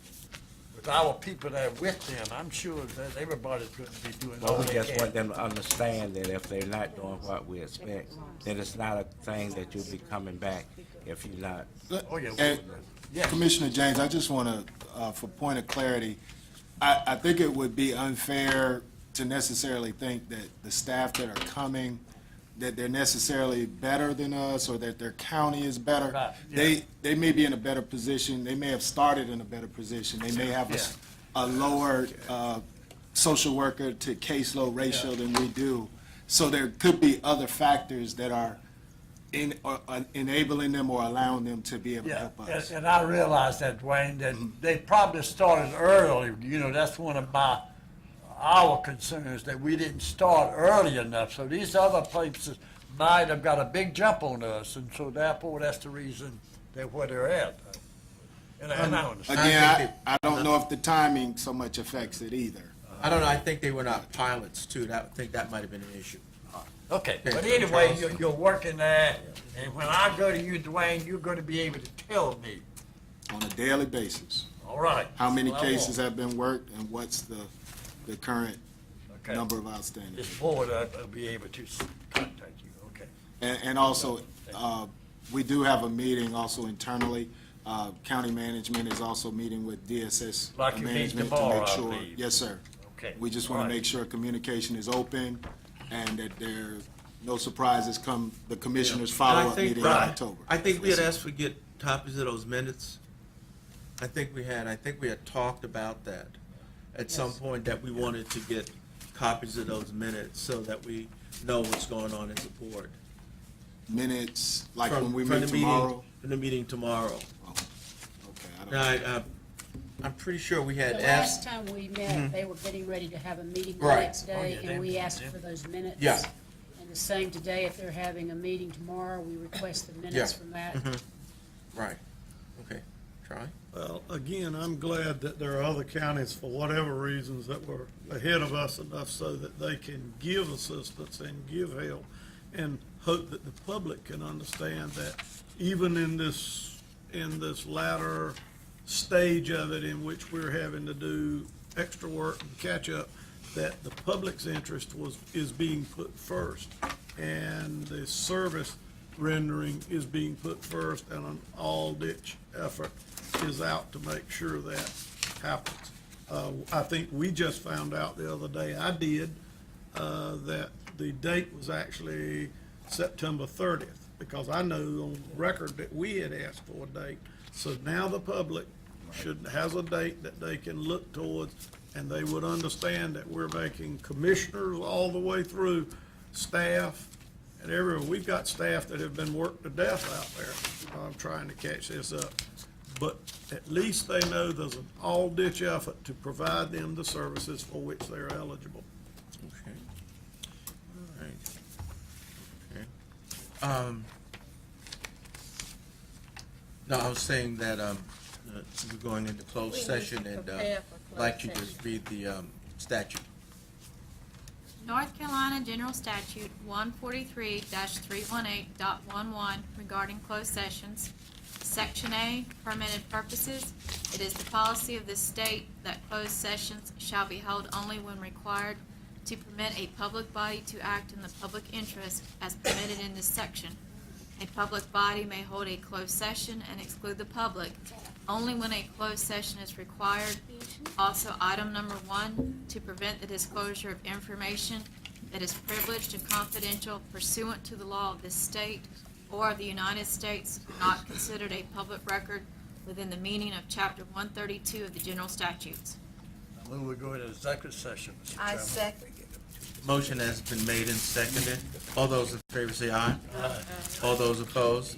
Speaker 3: with our people that are with them, I'm sure that everybody's gonna be doing all
Speaker 2: Well, we
Speaker 3: they
Speaker 2: just
Speaker 3: can.
Speaker 2: want them to understand that if they're not doing what we expect, then it's not a thing that you'll be coming back if you're not.
Speaker 3: Oh, yeah.
Speaker 16: And
Speaker 3: Yeah.
Speaker 16: Commissioner James, I just want to, for point of clarity, I think it would be unfair to necessarily think that the staff that are coming, that they're necessarily better than us, or that their county is better.
Speaker 3: Right, yeah.
Speaker 16: They may be in a better position, they may have started in a better position, they may have a lower social worker to caseload ratio than we do. So there could be other factors that are enabling them or allowing them to be able to
Speaker 3: Yeah,
Speaker 16: help us.
Speaker 3: and I realize that, Duane, that they probably started early. You know, that's one of our concerns, that we didn't start early enough. So these other places might have got a big jump on us, and so therefore that's the reason they're where they're at. And I understand.
Speaker 16: Again, I don't know if the timing so much affects it either.
Speaker 1: I don't know, I think they were not pilots too, I think that might have been an issue.
Speaker 3: Okay,
Speaker 1: Okay,
Speaker 3: but anyway,
Speaker 1: Charles.
Speaker 3: you're working there, and when I go to you, Duane, you're going to be able to tell me.
Speaker 16: On a daily basis.
Speaker 3: All right.
Speaker 16: How many
Speaker 3: That's what I want.
Speaker 16: cases have been worked and what's the current
Speaker 3: Okay.
Speaker 16: number of outstanding?
Speaker 3: This board, I'll be able to contact you, okay.
Speaker 16: And also, we do have a meeting also internally. County management is also meeting with DSS
Speaker 3: Like you meet
Speaker 16: management to
Speaker 3: tomorrow,
Speaker 16: make
Speaker 3: I
Speaker 16: sure.
Speaker 3: believe.
Speaker 16: Yes, sir.
Speaker 3: Okay.
Speaker 16: We just want
Speaker 3: All
Speaker 16: to
Speaker 3: right.
Speaker 16: make sure communication is open and that there, no surprises come the commissioners'
Speaker 1: And I
Speaker 16: follow-up
Speaker 1: think,
Speaker 16: meeting in
Speaker 1: Bryan,
Speaker 16: October.
Speaker 1: I think we had asked for get copies of those minutes. I think we had talked about that at some point, that we wanted to get copies of those minutes so that we know what's going on as a board.
Speaker 16: Minutes, like
Speaker 1: From-
Speaker 16: when we
Speaker 1: from
Speaker 16: meet
Speaker 1: the meeting-
Speaker 16: tomorrow?
Speaker 1: From the meeting tomorrow.
Speaker 16: Okay, I don't.
Speaker 1: Now, I'm pretty sure we had
Speaker 6: The
Speaker 1: asked.
Speaker 6: last time we met, they were getting ready to have a meeting the
Speaker 1: Right.
Speaker 6: next day, and we asked for those minutes.
Speaker 1: Yeah.
Speaker 6: And the same today, if they're having a meeting tomorrow, we request the minutes
Speaker 1: Yeah.
Speaker 6: from that.
Speaker 1: Right, okay, Charlie?
Speaker 5: Well, again, I'm glad that there are other counties, for whatever reasons, that were ahead of us enough so that they can give assistance and give help, and hope that the public can understand that even in this latter stage of it, in which we're having to do extra work and catch up, that the public's interest is being put first, and the service rendering is being put first, and an all-ditch effort is out to make sure that happens. I think we just found out the other day, I did, that the date was actually September 30th, because I know on record that we had asked for a date. So now the public has a date that they can look towards, and they would understand that we're making commissioners all the way through, staff, and everyone. We've got staff that have been worked to death out there. I'm trying to catch this up. But at least they know there's an all-ditch effort to provide them the services for which they're eligible.
Speaker 1: Okay. All right. Okay. No, I was saying that, we're going into closed
Speaker 4: We need
Speaker 1: session,
Speaker 4: to
Speaker 1: and,
Speaker 4: prepare for
Speaker 1: I'd like you
Speaker 4: closed
Speaker 1: to
Speaker 4: session.
Speaker 1: read the, statute.
Speaker 17: North Carolina General Statute 143-318.11 regarding closed sessions. Section A, permitted purposes. It is the policy of this state that closed sessions shall be held only when required to permit a public body to act in the public interest as permitted in this section. A public body may hold a closed session and exclude the public only when a closed session is required. Also, item number 1, to prevent the disclosure of information that is privileged and confidential pursuant to the law of this state or of the United States, not considered a public record within the meaning of Chapter 132 of the General Statutes.
Speaker 3: I move we go into executive session, Mr.
Speaker 4: I
Speaker 3: Chairman.
Speaker 4: second.
Speaker 1: Motion has been made and seconded. All those in favor say aye. Aye. All those opposed?